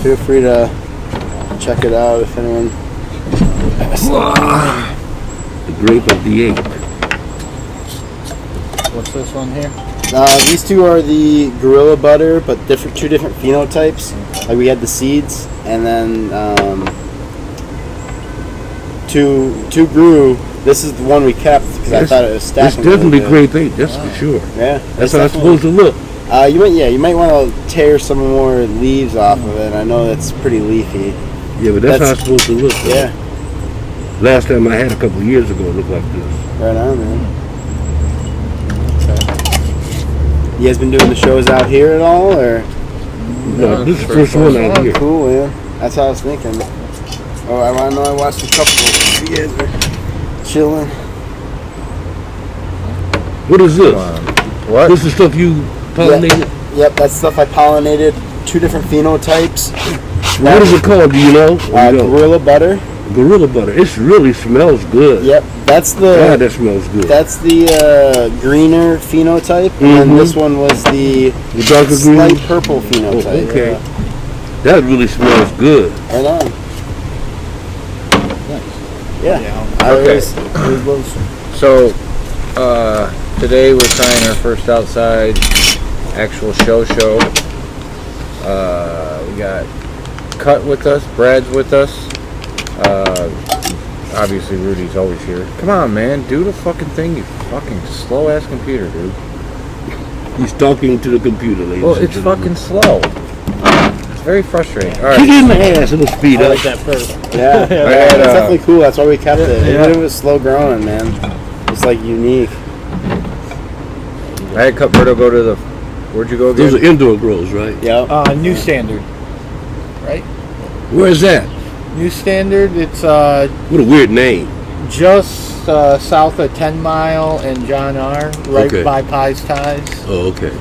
feel free to check it out if anyone. The grape of the ape. What's this one here? These two are the gorilla butter, but two different phenotypes. Like we had the seeds, and then two grew. This is the one we kept because I thought it was stacking. It's definitely grape ape, that's for sure. Yeah, that's how it's supposed to look. You might want to tear some more leaves off of it. I know that's pretty leafy. Yeah, but that's how it's supposed to look. Though. Yeah. Last time I had a couple of years ago, it looked like this. Right on, man. Okay. You guys been doing the shows out here at all, or? No, this is the first one out here. Cool, man. That's how I was thinking. Oh, I know I watched a couple. You guys are chilling. What is this? What? This is stuff you pollinated? Yep, that's stuff I pollinated. Two different phenotypes. What is it called? Do you know? Gorilla butter. Gorilla butter. It really smells good. Yep, that's the. God, that smells good. That's the greener phenotype, and this one was the darker slight green? purple phenotype. Oh, okay. That really smells good. Right on. Nice. Yeah. Okay. So, today we're trying our first outside actual show. We got Cut with us, Brad's with us. Obviously Rudy's always here. Come on, man, do the fucking thing, you fucking slow ass computer, dude. He's talking to the computer, ladies. Well, it's fucking slow. It's very frustrating. All right. Kick it in the ass, it'll speed I up. like that first. Yeah, Right, it's definitely cool. That's why we kept it. Yeah. Even if it was slow growing, man. It's like unique. I had Cutberto go to the. Where'd you go again? Those are indoor grows, right? Yep. New Standard, right? Where's that? New Standard, it's What a weird name. just south of 10 Mile and John R., right Okay. by Pie's Ties. Oh, okay.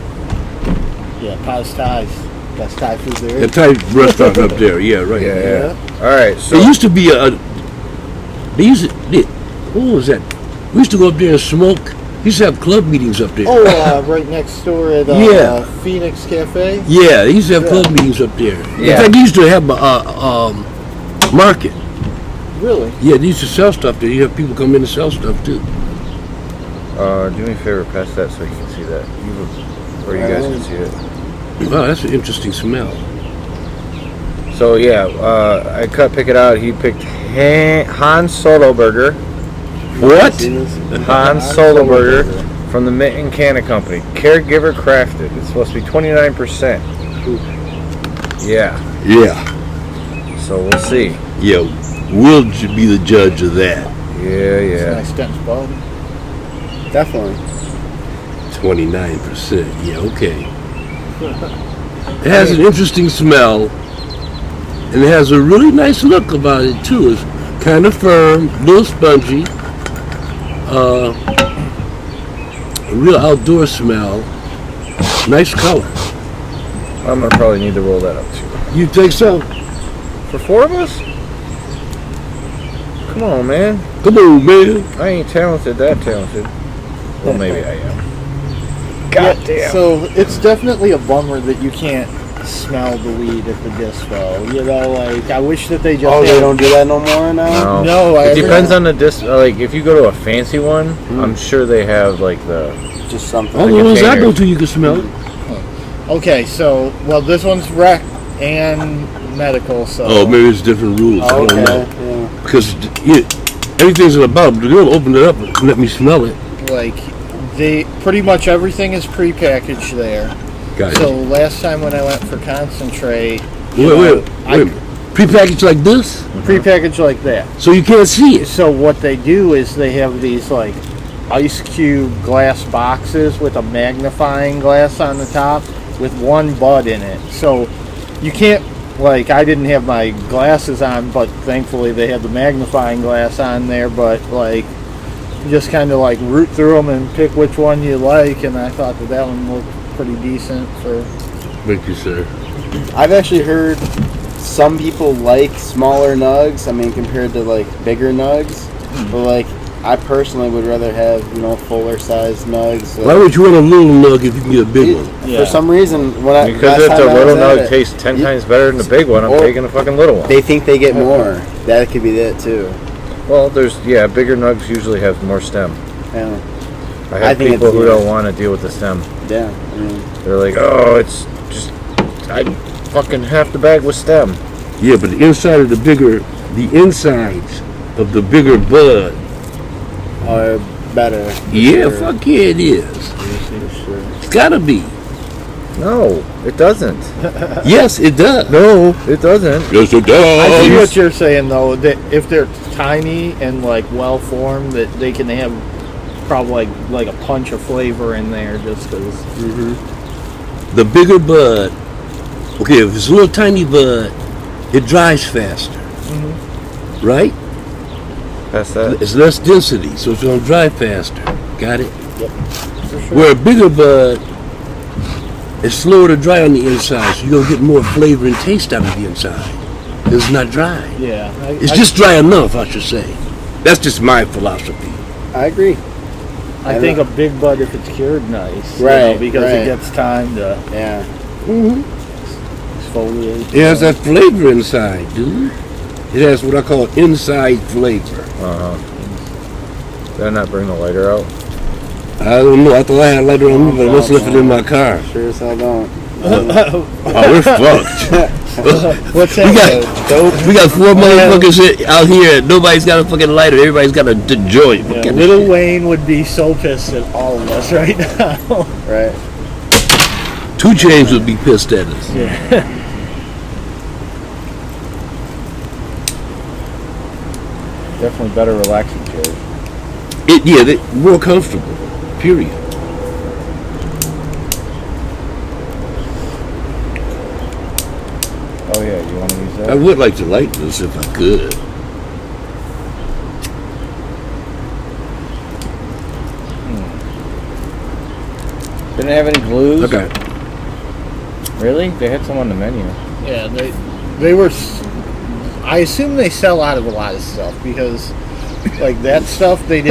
Yeah, Pie's Ties. Best Thai food there The is. Thai restaurant up there, yeah, right. Yeah. All right. So There used to be what was that? We used to go up there and smoke. We used to have club meetings up there. Oh, right next door at Yeah. Phoenix Cafe. Yeah, they used to have club meetings up there. In Yeah. fact, they used to have a market. Really? Yeah, they used to sell stuff there. You have people come in and sell stuff too. do me a favor, pass that so you can see that. Or you guys can see it. Wow, that's an interesting smell. So yeah, I pick it out. He picked Han Solo Burger. What? Han Solo Burger from the Mitten Canna Company. Caregiver crafted. It's supposed to be 29%. Yeah. Yeah. So we'll see. Yeah, we'll be the judge of that. Yeah. Nice dense bud. Definitely. 29%. Yeah, okay. It has an interesting smell, and it has a really nice look about it too. It's kind of firm, a little spongy, a real outdoor smell, nice color. I'm gonna probably need to roll that up too. You think so? For 4 of us? Come on, man. Come on, man. I ain't that talented. Well, maybe I am. God damn. So it's definitely a bummer that you can't smell the weed at the dispo. You know, like I wish that they just. Oh, they don't do that no more now? No. No, It depends on the like if you go to a fancy one, I'm sure they have like the. Just something. All the Like a ones I container. go to, you can smell it. Okay, so this one's rec and medical. So. Oh, maybe it's different rules. Oh, I don't okay. know. Yeah. Because everything's in a bottle. They're going to open it up and let me smell it. Like, they pretty much everything is prepackaged there. Got So it. last time when I went for concentrate, Wait. Prepackaged like this? prepackaged like that. So you can't see it. So what they do is they have these like ice cube glass boxes with a magnifying glass on the top with one bud in it. So you can't, like, I didn't have my glasses on, but thankfully they had the magnifying glass on there, but like you just kind of like root through them and pick which one you like, and I thought that one looked pretty decent for. Thank you, sir. I've actually heard some people like smaller nugs. I mean, compared to like bigger nugs, but like I personally would rather have, fuller sized nugs. Why would you want a little nug if you can get a big one? For some reason, because if the little nug tastes 10 times better than the big one, I'm taking the fucking little one. They think they get more. That could be it too. Well, bigger nugs usually have more stem. Yeah. I have people who don't want to deal with the stem. Yeah. They're like, oh, it's just, I fucking half the bag with stem. Yeah, but the inside of the insides of the bigger bud are better. Yeah, sure. Fuck yeah, it is. Sure. It's gotta be. No, it doesn't. Yes, it does. No, it doesn't. Yes, it does. I see what you're saying, though. That if they're tiny and well formed, that they can have probably like a punch of flavor in there, just because. Mm-hmm. The bigger bud. Okay, if it's a little tiny bud, it dries faster. Mm-hmm. Right? That's that. It's less density, so it's gonna dry faster. Got it? Yep. Sure. Where a bigger bud, it's slower to dry on the inside, so you're gonna get more flavor and taste out of the inside. It's not dry. Yeah. It's just dry enough, I should say. That's just my philosophy. I agree. I think a big bud, if it's cured, nice. Right. Because it gets time to. Yeah. Mm-hmm. Exfoliate. It has that flavor inside, dude. It has what I call inside flavor. Did I not bring the lighter out? I don't know. I thought I had a lighter on me, but I must have left it in my car. Sure as hell don't. Oh, we're fucked. What's that? We got 4 motherfuckers out here. Nobody's got a fucking lighter. Everybody's got a joint. Yeah, Little Wayne would be so pissed at all of us right now. Right. 2 Chainz would be pissed at us. Yeah. Definitely better relaxing chairs. They're more comfortable. Period. Oh yeah, you want to use that? I would like to light this if I could. Didn't have any glues? Okay. Really? They had some on the menu. Yeah, they were. I assume they sell out of a lot of stuff because, like that stuff, they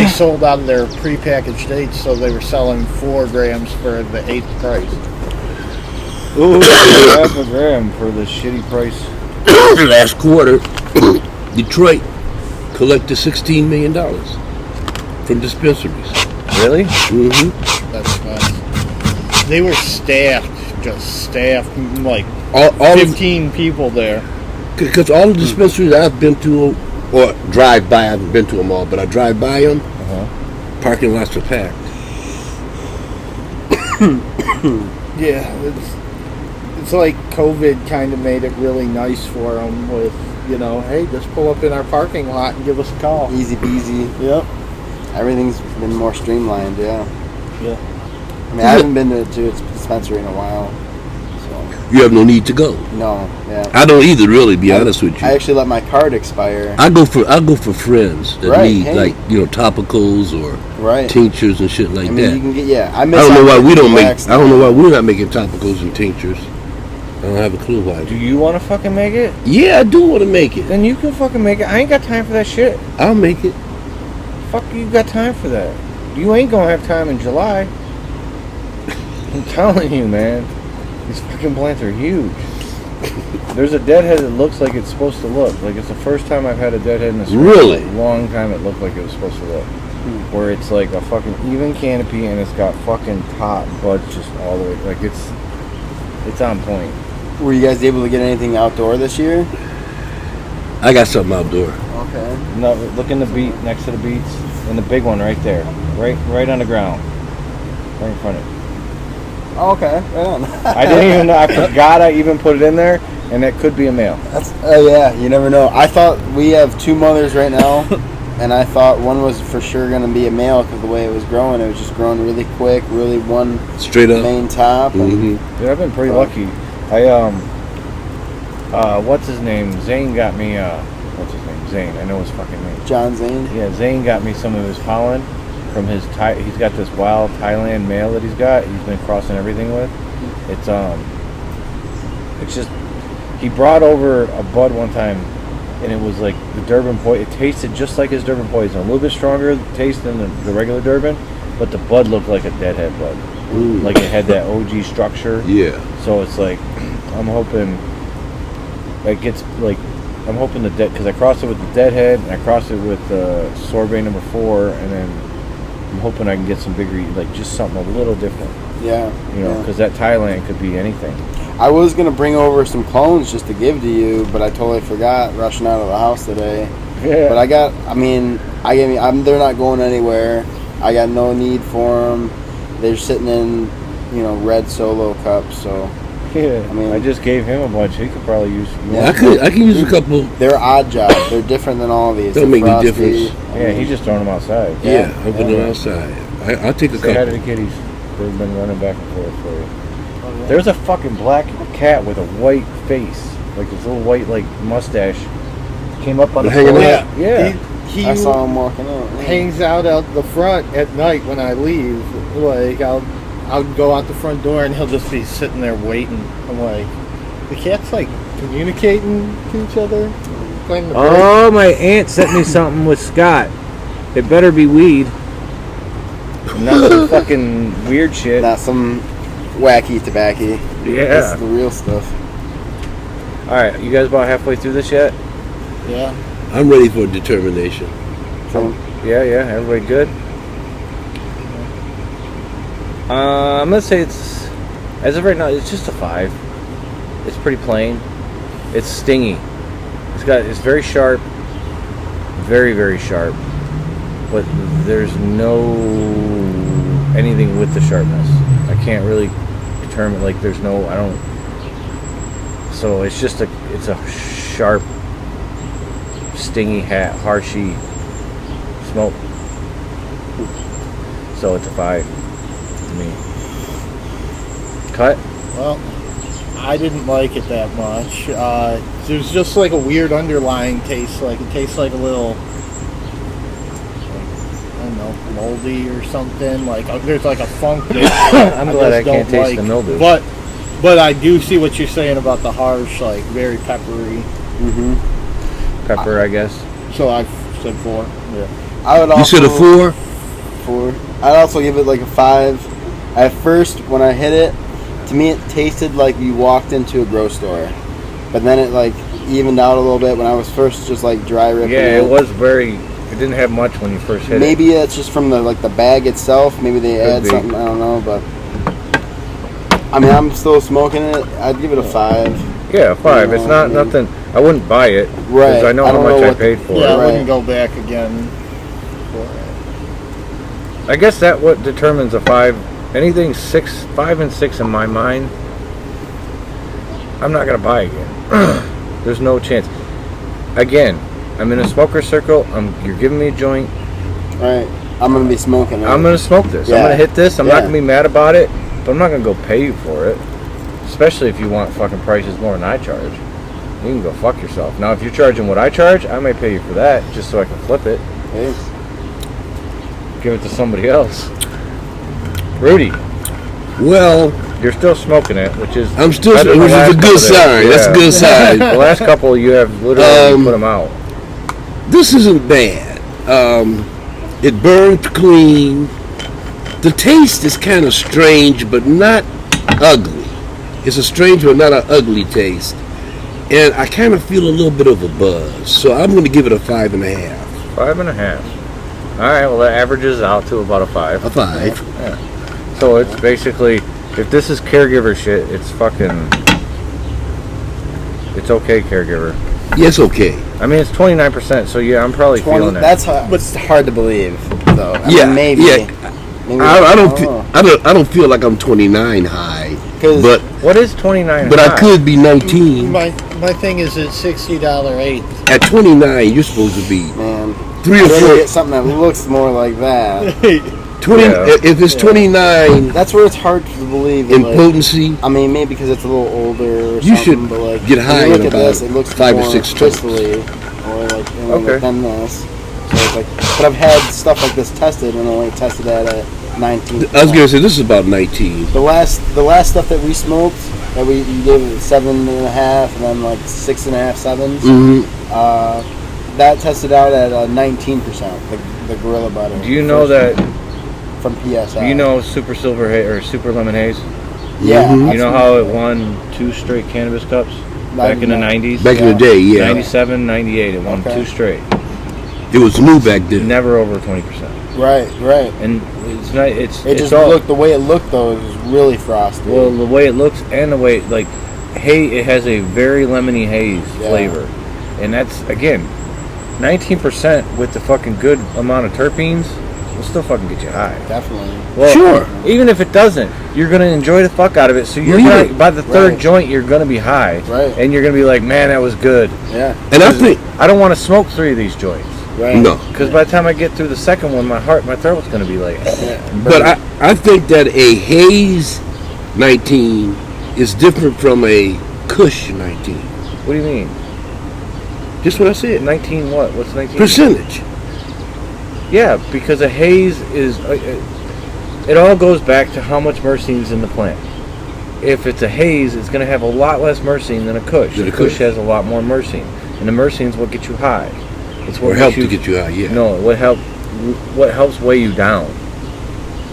sold out of their prepackaged dates, so they were selling 4 grams for the 8th price. Ooh, half a gram for the shitty price. Last quarter, Detroit collected $16 million from dispensaries. Really? Mm-hmm. That's fun. They were staffed, like All 15 people there. Because all the dispensaries I've been to, or drive by, I haven't been to them all, but I drive by them, parking lots are packed. Yeah, it's like COVID kind of made it really nice for them with, hey, just pull up in our parking lot and give us a call. Easy peasy. Yep. Everything's been more streamlined, yeah. Yeah. I mean, I haven't been to a dispensary in a while. You have no need to go. No, yeah. I don't either, really, be honest with you. I actually let my card expire. I go for friends that need topicals or tinctures and shit like that. You can get I don't know why we don't make. I don't know why we're not making topicals and tinctures. I don't have a clue why. Do you want to fucking make it? Yeah, I do want to make it. Then you can fucking make it. I ain't got time for that shit. I'll make it. Fuck, you got time for that? You ain't gonna have time in July. I'm telling you, man. These fucking plants are huge. There's a deadhead that looks like it's supposed to look. Like it's the first time I've had a deadhead in this really long time. It looked like it was supposed to look. Where it's like a fucking even canopy and it's got fucking top buds just all the way. Like it's on point. Were you guys able to get anything outdoor this year? I got something outdoor. Okay. No, look in the beet next to the beets and the big one right there, right on the ground, right in front of it. Oh, okay. Right on. I didn't even know. I forgot I even put it in there, and that could be a male. Yeah, you never know. I thought we have 2 mothers right now, and I thought one was for sure going to be a male because the way it was growing, it was just growing really quick, really one straight up main top. Mm-hmm. Yeah, I've been pretty lucky. What's his name? Zane got me. What's his name? Zane. I know his fucking name. John Zane. Yeah, Zane got me some of his pollen from his he's got this wild Thailand male that he's been crossing everything with. It's just he brought over a bud one time and it was like the Durban Poison. It tasted just like his Durban Poison, a little bit stronger taste than the regular Durban, but the bud looked like a Deadhead bud. Like it had that OG structure. Yeah. So it's like, I'm hoping it gets like, I'm hoping because I crossed it with the Deadhead and I crossed it with Sorbet number 4, and then I'm hoping I can get some bigger, like just something a little different. Yeah. You know, because that Thailand could be anything. I was gonna bring over some clones just to give to you, but I totally forgot rushing out of the house today. Yeah. But they're not going anywhere. I got no need for them. They're sitting in, red Solo cups. So Yeah. I mean, I just gave him a bunch. He could probably use. I can use a couple. They're odd job. They're different than all these. Don't They're make any frosty. difference. Yeah, he's just throwing them outside. Yeah, I'm putting them outside. I'll take a Say hi to couple. the kitties. They've been running back and forth for you. There's a fucking black cat with a white face, like this little white mustache. Came up on the Hanging floor. out? Yeah. He I saw him walking out. hangs out the front at night when I leave. Like I'll go out the front door and he'll just be sitting there waiting. I'm like, the cat's like communicating to each other. Playing the Oh, my aunt sent me something with Scott. It better be weed. Not some fucking weird shit. Not some wacky tobacco. This Yeah. is the real stuff. Alright, you guys about halfway through this yet? Yeah. I'm ready for determination. So, Yeah, everybody good? I'm gonna say it's, as of right now, it's just a 5. It's pretty plain. It's stingy. It's very sharp. Very, very sharp. But there's no anything with the sharpness. I can't really determine, so it's just it's a sharp, stingy, harshy smoke. So it's a 5 to me. Cut? Well, I didn't like it that much. There's just like a weird underlying taste. Like it tastes like a little, I don't know, moldy or something. Like there's like a funk there. I'm glad I can't taste the mildew. But I do see what you're saying about the harsh, like very peppery. mm-hmm. Pepper, I guess. So I said 4. Yeah. I would also, You said a 4? 4. I'd also give it like a 5. At first, when I hit it, to me it tasted like you walked into a grocery store. But then it evened out a little bit when I was first just dry ripping Yeah, it was very. It didn't have much when you first hit Maybe it's just from the bag itself. Maybe they Could add be. something. I don't know, but I mean, I'm still smoking it. I'd give it a 5. it. Yeah, 5. It's not nothing. I wouldn't buy it Right. because I know I how don't know much I what paid for Yeah, it. I Right. wouldn't go back again for it. I guess that what determines a 5. Anything 5 and 6 in my mind, I'm not gonna buy again. There's no chance. Again, I'm in a smoker circle. You're giving me a joint. Right. I'm gonna be smoking it. I'm gonna smoke this. I'm Yeah. gonna hit this. I'm not Yeah. gonna be mad about it, but I'm not gonna go pay you for it. Especially if you want fucking prices more than I charge. You can go fuck yourself. Now, if you're charging what I charge, I may pay you for that just so I can flip it. Hey. Give it to somebody else. Rudy, Well, you're still smoking it, which is I'm still, better than which the is a last good couple days. sign. That's a Yeah. good sign. The last couple, you have literally put them out. This isn't bad. It burned clean. The taste is kind of strange, but not ugly. It's a strange but not an ugly taste. And I kind of feel a little bit of a buzz. So I'm going to give it a 5.5. 5.5. All right, well, that averages out to about a 5. A 5. Yeah. So it's basically, if this is caregiver shit, it's okay, caregiver. Yes, okay. I mean, it's 29%, so yeah, I'm probably 20. feeling it. That's it's hard to believe, though. I Yeah, mean, maybe. yeah. Maybe I don't know. I don't feel like I'm 29 high, 'Cause- but What is 29? I high? could be 19. My thing is it's $60 eighth. At 29, you're supposed to be Man, 3 or I better 4. get something that looks more like that. 20. Yeah. If it's 29 That's where it's hard to believe. in like, potency, I mean, maybe because it's a little older or You something, should but like, get when high you look in at about this, it looks 5 or more 6 tops. crystally, or like, Okay. than this. So it's like, but I've had stuff like this tested and only tested at 19. I was gonna say this is about 19. The last stuff that we smoked, that you gave it 7.5, and then like 6.5, 7s. Mm-hmm. That tested out at 19%. The Gorilla Butter. Do you know that? From PSI? Do you know Super Silver Haze or Super Lemon Haze? Yeah. Mhm. You know how it won 2 straight cannabis cups back in the 90s? Back in the day, yeah. 97, 98. It won 2 straight. It was new back then. Never over 20%. Right. And it's not. It It's just all, looked, the way it looked though, it was really frosty. well, the way it looks and the way it has a very lemony haze flavor, and that's again 19% with the fucking good amount of terpenes will still fucking get you high. Definitely. Well, Sure. Even if it doesn't, you're gonna enjoy the fuck out of it. So you're Really? gonna, by the third Right. joint, you're gonna be high, Right. and you're gonna be like, man, that was good. Yeah. And I think, I don't want to smoke 3 of these joints. Right. no. Because by the time I get through the second one, my throat's gonna be like, Yeah. But I think that a Haze 19 is different from a Kush 19. what do you mean? Just what I said. 19 what? What's 19? Percentage. Yeah, because a haze is. It all goes back to how much myrcene's in the plant. If it's a haze, it's going to have a lot less myrcene than a kush. Than a The kush kush. has a lot more myrcene, and the myrcene's what gets you high. It's what Or help to get you high, yeah. No, what helps weigh you down.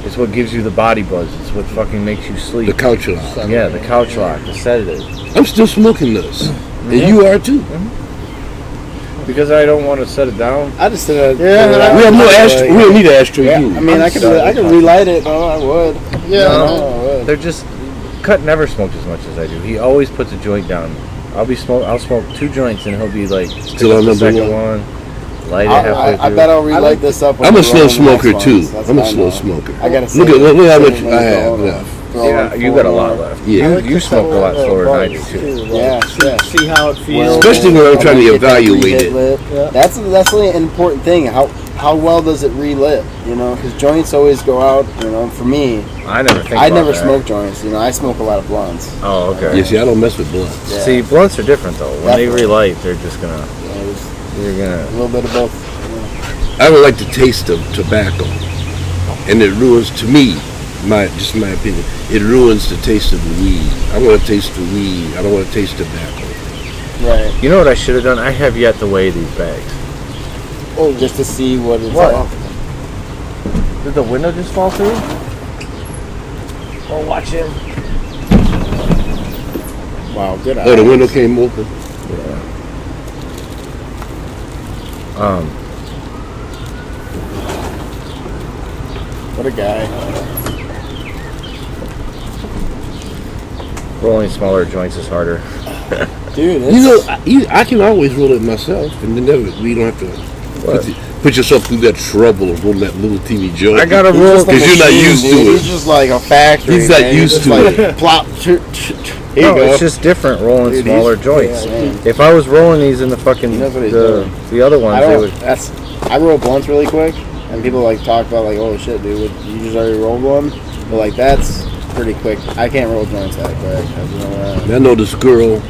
It's what gives you the body buzz. It's what fucking makes you sleep. The couch lock. Yeah, the couch lock, the sedative. I'm still smoking this. And Yeah. you are too. Because I don't want to set it down. I just did Yeah, We have no ashtray. We don't need an ashtray. Yeah, do we? I mean, I could relight it though. I would. Yeah. I would. They're just Cut never smokes as much as I do. He always puts a joint down. I'll smoke 2 joints and he'll be like Still on the number second one. light it halfway through. I bet I'll relight this up. I'm a when slow we're rolling the smoker next too. ones. That's I'm a what I slow know. smoker. I gotta Look at how much save I have going left. Yeah, you got a lot left. Yeah. You smoke a lot slower than I do too. Yeah, yeah. See how it feels. Especially when I'm trying to Get that evaluate relit it. lit. Yeah. That's really an important thing. How well does it relit? You know, because joints always go out. You know, for me, I never think I about never that. smoke joints. You know, I smoke a lot of blunts. Oh, okay. Yeah, see, I don't mess with blood. Yeah. See, blunts are different though. When Definitely. they relight, they're just gonna. Yeah, it's You're a gonna. little bit of both. I don't like the taste of tobacco, and it ruins, to me, my opinion, it ruins the taste of the weed. I want to taste the weed. I don't want to taste tobacco. Right. You know what I should have done? I have yet to weigh these bags. Oh, just to see what it's What? like. Did the window just fall through? Oh, watch him. Wow, good. Oh, the window came open. What a guy. Rolling smaller joints is harder. Dude, it's, You know, I can always roll it myself, and then we don't have to put yourself through that trouble of rolling that little teeny joint. I gotta he's roll just a because you're not machine, used to dude. it. He's just like a factory. He's not man. used just to like, it. Plop. Here No, you go. it's just different rolling Dude, smaller he's- joints. yeah, man. If I was rolling these in the fucking He knows what he's doing. the other ones, I they don't. would. I roll blunts really quick, and people like talk about like, oh shit, dude, you just already rolled one. But like that's pretty quick. I can't roll joints that quick. You know, I know this girl.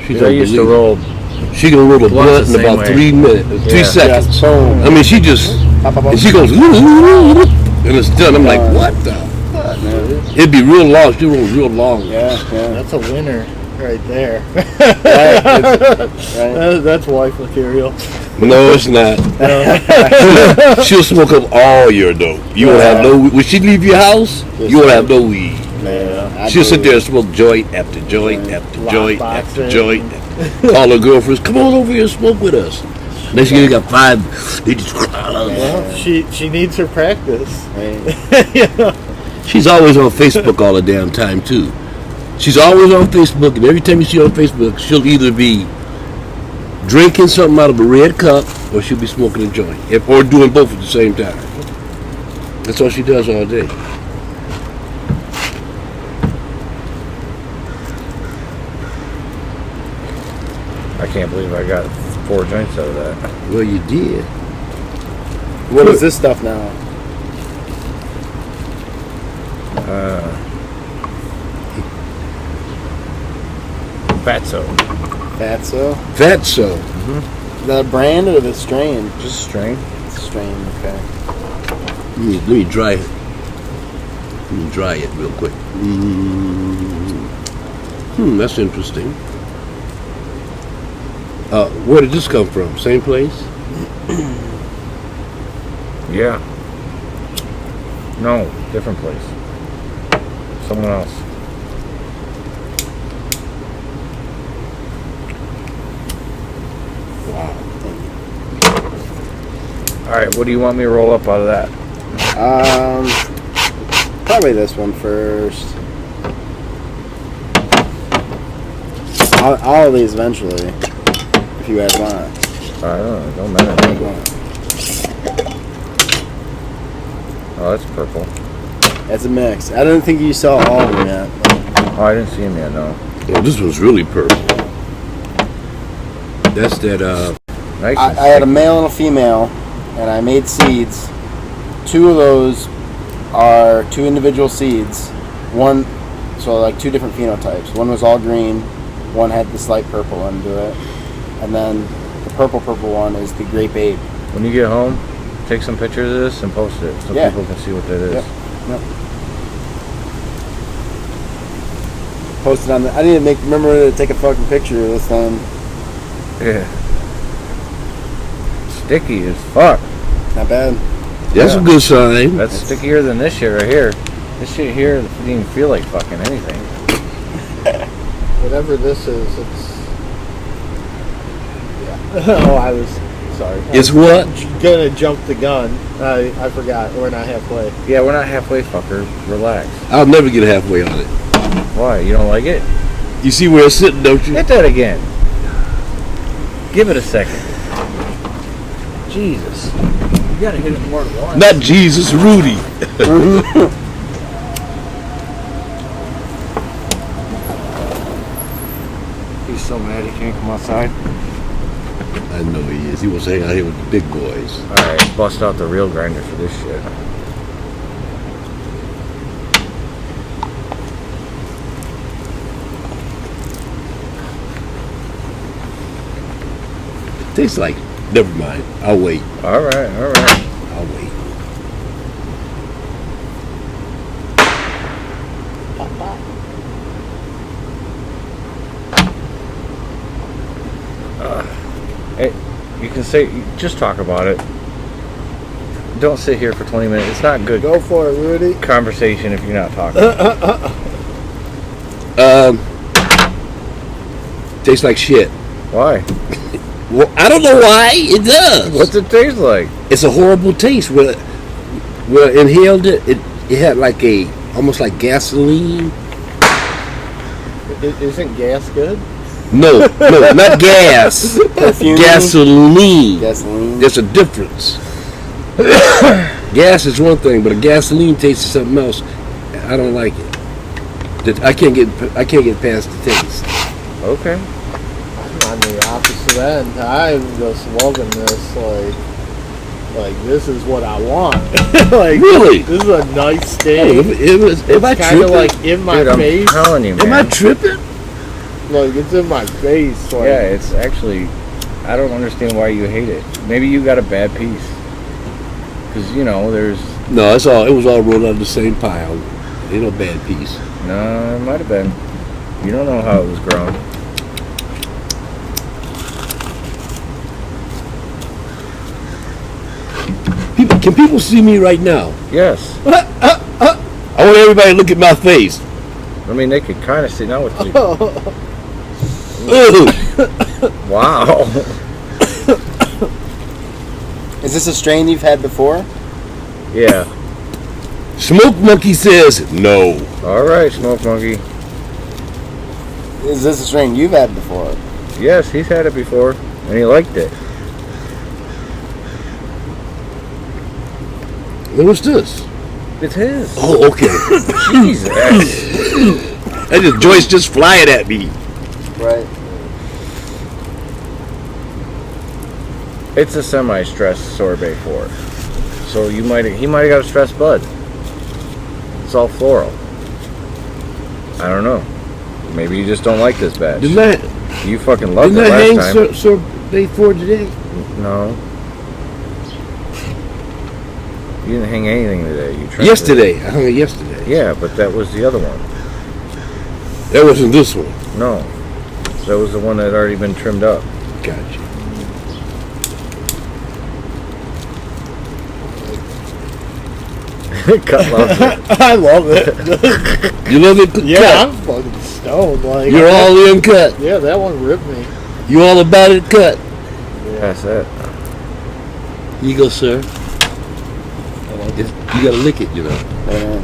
She's I used to unbelievable. roll. She can roll a Blunts blunt the in same about way. 3 minutes, 3 Yeah. seconds. Just boom. I mean, she just Pop, pop, pop. and she goes and it's done. I'm like, what the? Yeah, It'd be real long. She rolls real long. yeah. That's a winner right there. Right. That's wife material. No, it's not. She'll smoke up all your dope. You won't have no. When she leave your house, you won't have no weed. Yeah, She'll sit there and smoke joint after joint after Lock joint box after it. joint. Call her girlfriends, come on over here and smoke with us. Next thing you got 5. They just. Well, she needs her practice. Right. She's always on Facebook all the damn time too. She's always on Facebook, and every time you see her on Facebook, she'll either be drinking something out of a red cup, or she'll be smoking a joint, or doing both at the same time. That's all she does all day. I can't believe I got 4 joints out of that. Well, you did. What is this stuff now? Fatso. Fatso. Fatso. The brand or the strain? Just strain. Strain. Okay. Let me dry it. Let me dry it real quick. That's interesting. Where did this come from? Same place? Yeah. No, different place. Someone else. Wow. Alright, what do you want me to roll up out of that? Probably this one first. All of these eventually, if you guys want. I don't know, it don't matter. If you want. Oh, that's purple. It's a mix. I don't think you saw all of them yet. Oh, I didn't see him yet, no. Oh, this one's really purple. That's that, Nice. I had a male and a female, and I made seeds. 2 of those are 2 individual seeds. One, so like 2 different phenotypes. One was all green, one had the slight purple into it, and then the purple one is the grape ape. When you get home, take some pictures of this and post it so Yeah. people can see what that is. Yep. Posted on the. I need to remember to take a fucking picture of this thing. Yeah. Sticky as fuck. Not bad. that's a good sign. That's stickier than this shit right here. This shit here doesn't even feel like fucking anything. Whatever this is, it's. Yeah. Oh, I was sorry. It's what? Gonna jump the gun. I forgot. We're not halfway. Yeah, we're not halfway, fucker. Relax. I'll never get halfway on it. Why? You don't like it? You see where it's sitting, don't you? Hit that again. Give it a second. Jesus. You gotta hit it more than once. Not Jesus, Rudy. He's so mad he can't come outside. I know he is. He wants to hang out here with the big boys. Alright, bust out the real grinder for this shit. Tastes like, never mind. I'll wait. Alright. I'll wait. Hey, you can say, just talk about it. Don't sit here for 20 minutes. It's not good Go for it, Rudy. conversation if you're not talking. Tastes like shit. Why? Well, I don't know why. It does. What's it taste like? It's a horrible taste. When I inhaled it, it had like almost like gasoline. Isn't gas good? No, not gas. Perfume. Gasoline. Gasoline. There's a difference. Gas is one thing, but a gasoline taste is something else. I don't like it. I can't get past the taste. Okay. I'm on the opposite end. I'm just loving this. Like this is what I want. Like Really? this is a nice steak. Am I It's kind of tripping? like in my Dude, face. I'm telling you, man. Am I tripping? Like it's in my face. Like, Yeah, it's actually, I don't understand why you hate it. Maybe you got a bad piece. Because, there's, No, it's all. It was all rolled out of the same pile. Ain't no bad piece. no, it might have been. You don't know how it was grown. Can people see me right now? Yes. I want everybody to look at my face. I mean, they could kind of see now what you. Ugh. Wow. Is this a strain you've had before? Yeah. Smoke Monkey says no. All right, Smoke Monkey. Is this a strain you've had before? Yes, he's had it before, and he liked it. What's this? It's his. Oh, okay. Jesus. Joyce just flying at me. Right. It's a semi-stressed sorbet for it. So he might have got a stressed bud. It's all floral. I don't know. Maybe you just don't like this batch. You fucking loved Didn't it I last hang time. sorbet for today? No. You didn't hang anything today. You Yesterday. I hung it yesterday. Yeah, but that was the other one. That wasn't this one. No. That was the one that had already been trimmed up. Gotcha. Cut loves it. I love it. You love it? Yeah, Cut. I'm fucking stoned. Like, You're all in cut. Yeah, that one ripped me. You all about it cut. Yeah, that's it. Here you go, sir. You gotta lick it, you know.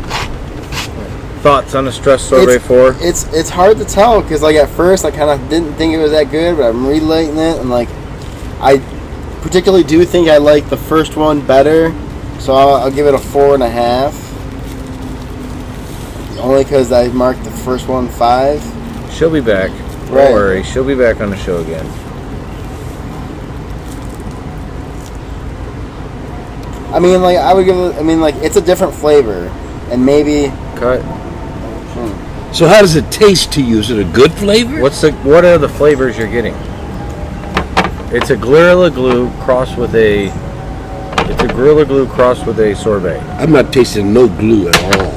Thoughts on the stress sorbet 4? It's hard to tell because like at first I kind of didn't think it was that good, but I'm relating it and like I particularly do think I like the first one better, so I'll give it a 4.5. Only because I marked the first one 5. She'll be back. Don't Right. worry. She'll be back on the show again. I mean, like I would give it. I mean, like it's a different flavor, and maybe. Cut. So how does it taste to you? Is it a good flavor? What are the flavors you're getting? It's a Gorilla Glue crossed with a. It's a Gorilla Glue crossed with a sorbet. I'm not tasting no glue at all.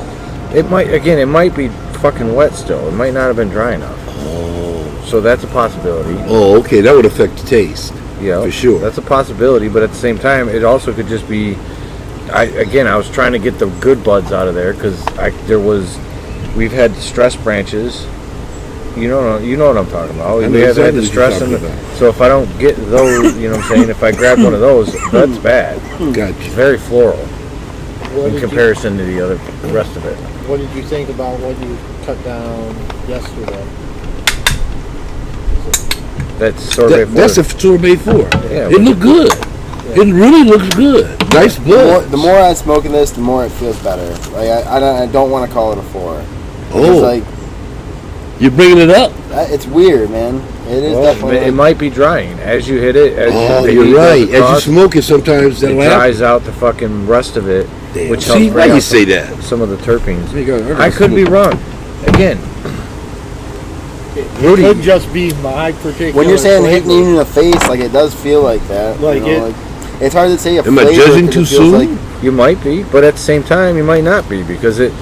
It might be fucking wet still. It might not have been dry enough. Oh. So that's a possibility. Oh, okay. That would affect the taste. Yeah, For sure. That's a possibility, but at the same time, it also could just be. I was trying to get the good buds out of there because we've had stress branches. You know what I'm talking about. I know We have had exactly the what stress you're in talking about. So if I don't get those, you know what I'm saying. If I grab one of those, that's bad. It's Gotcha. very floral What in did comparison to the rest of it. What did you think about what you cut down yesterday? That's sorbet. That's a sorbet 4. Yeah, It looked good. It really looks good. Nice bud. The more I'm smoking this, the more it feels better. Like I don't want to call it a 4. Oh, It's like you're bringing it up. it's weird, man. It is definitely. it might be drying as you hit it. Oh, you're right. As you smoke it, sometimes it that'll happen. dries out the fucking rest of it, Damn. which See, helps why bring you out say that? some of the terpenes. There you go. I could be wrong. Again, It Rudy. could just be my particular. When you're saying flavor. hitting you in the face, like it does feel like that. Like you know, it- it's hard to say a Am I flavor. judging 'cause too it feels soon? like- You might be, but at the same time, you might not be because it's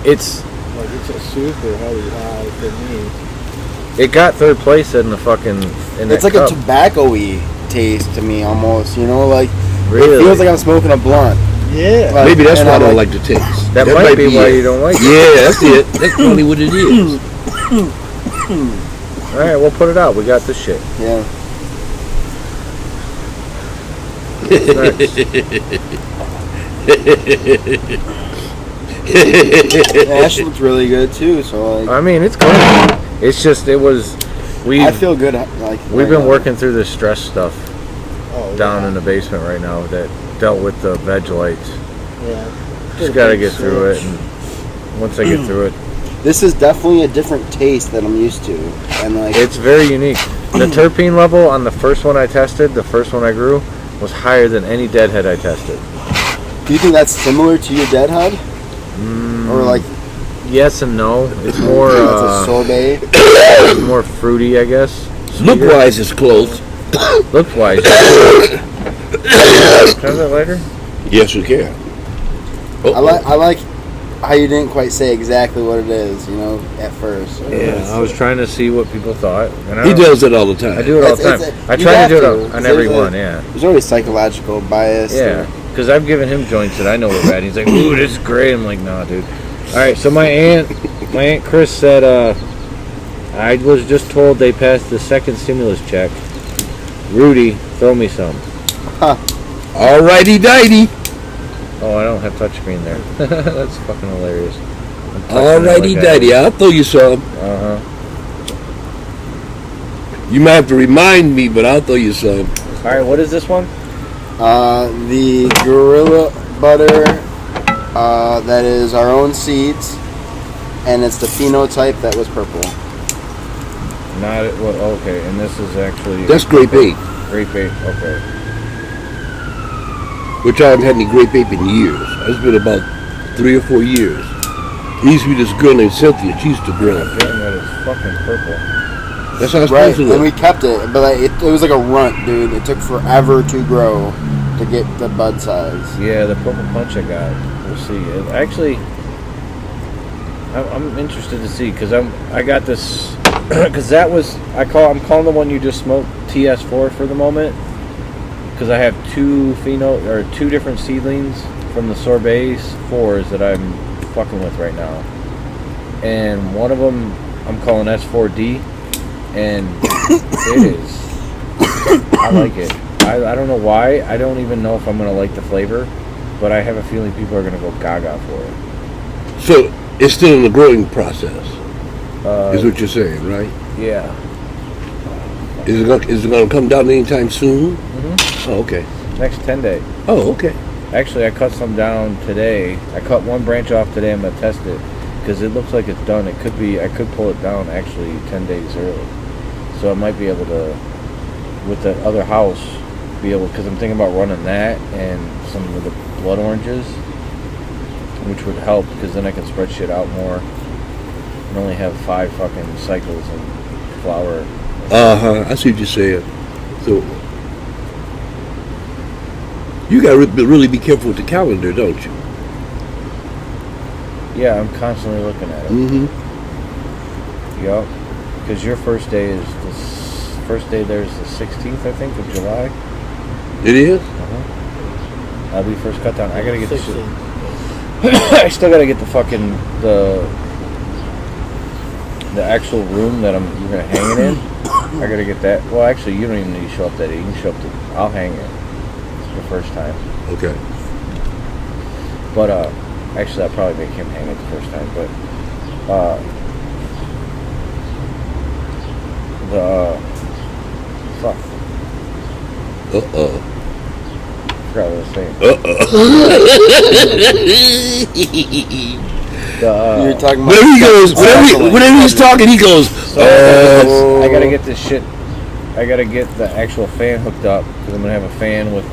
Like it's a super heavy high for me. it got third place in the fucking. In it's that like cup. a tobacco-y taste to me almost. You know, like Really? it feels like I'm smoking a blunt. Yeah. Like, Maybe that's and why I I'm don't like the taste. That might be why it. you don't like it. Yeah, that's it. That's probably what it is. All right, we'll put it out. We got this shit. Yeah. Ash looks really good too. So like, I mean, it's good. It's just I feel good. Like We've been working through this stress stuff Oh, down yeah. in the basement right now that dealt with the veg lights. Yeah. Just got to get through it. And once I get through it, This is definitely a different taste than I'm used to, and like it's very unique. The terpene level on the first one I tested, the first one I grew, was higher than any deadhead I tested. do you think that's similar to your deadhead, or like Yes and no. It's more that's a sorbet? more fruity, I guess. Look wise is close. Look wise. Can I have that lighter? Yes, we can. I like how you didn't quite say exactly what it is, you know, at first. Yeah, I was trying to see what people thought. And I He don't- does it all the time. I do it all the time. It's- I you try to have do it to, on because every there's a- one, yeah. There's always psychological bias. Yeah, because I've given him joints that I know are bad. He's like, ooh, this is great. I'm like, nah, dude. All right, so my aunt Chris said, I was just told they passed the second stimulus check. Rudy, throw me some. Alrighty, dighty. Oh, I don't have touchscreen there. That's fucking hilarious. Alrighty, dighty. I'll throw you some. Uh-huh. You might have to remind me, but I'll throw you some. All right, what is this one? The Gorilla Butter, that is our own seeds, and it's the phenotype that was purple. Not it. Well, okay, and this is actually That's grape ape, grape ape. Okay. which I haven't had any grape ape in years. It's been about 3 or 4 years. There used to be this girl named Cynthia. She used to grow. Damn, that is fucking purple. That's how it's Right, supposed to and we look. kept it, but like, it was like a runt, dude. It took forever to grow to get the bud size. Yeah, the purple punch I got. We'll see. Actually, I I'm interested to see because I got this because I'm calling the one you just smoked TS4 for the moment because I have two different seedlings from the Sorbets 4s that I'm fucking with right now, and one of them I'm calling S4D, and it is. I like it. I don't know why. I don't even know if I'm gonna like the flavor, but I have a feeling people are gonna go gaga for it. So it's still in the growing process, is what you're saying, right? Yeah. Is it going to come down anytime soon? Mm-hmm. Oh, okay. Next 10 days. Oh, okay. Actually, I cut some down today. I cut one branch off today. I'm gonna test it because it looks like it's done. It could be. I could pull it down actually 10 days early, so I might be able to, with the other house, because I'm thinking about running that and some of the blood oranges, which would help because then I can spread shit out more and only have 5 fucking cycles of flower. I see what you're saying. So you got to really be careful with the calendar, don't you? Yeah, I'm constantly looking at it. Mm-hmm. Yup. Because your first day is there's the 16th, I think, of July. It is? Uh-huh. That'll be first cut down. I gotta get the shit. I still gotta get the fucking the actual room that you're gonna hang it in. I gotta get that. Well, actually, you don't even need to show up that day. You can show up I'll hang it the first time. Okay. But actually, I'll probably make him hang it the first time. But fuck. Uh-oh. Forgot what I was saying. You're talking about whenever he's talking, he goes, I gotta get this shit. I gotta get the actual fan hooked up because I'm gonna have a fan with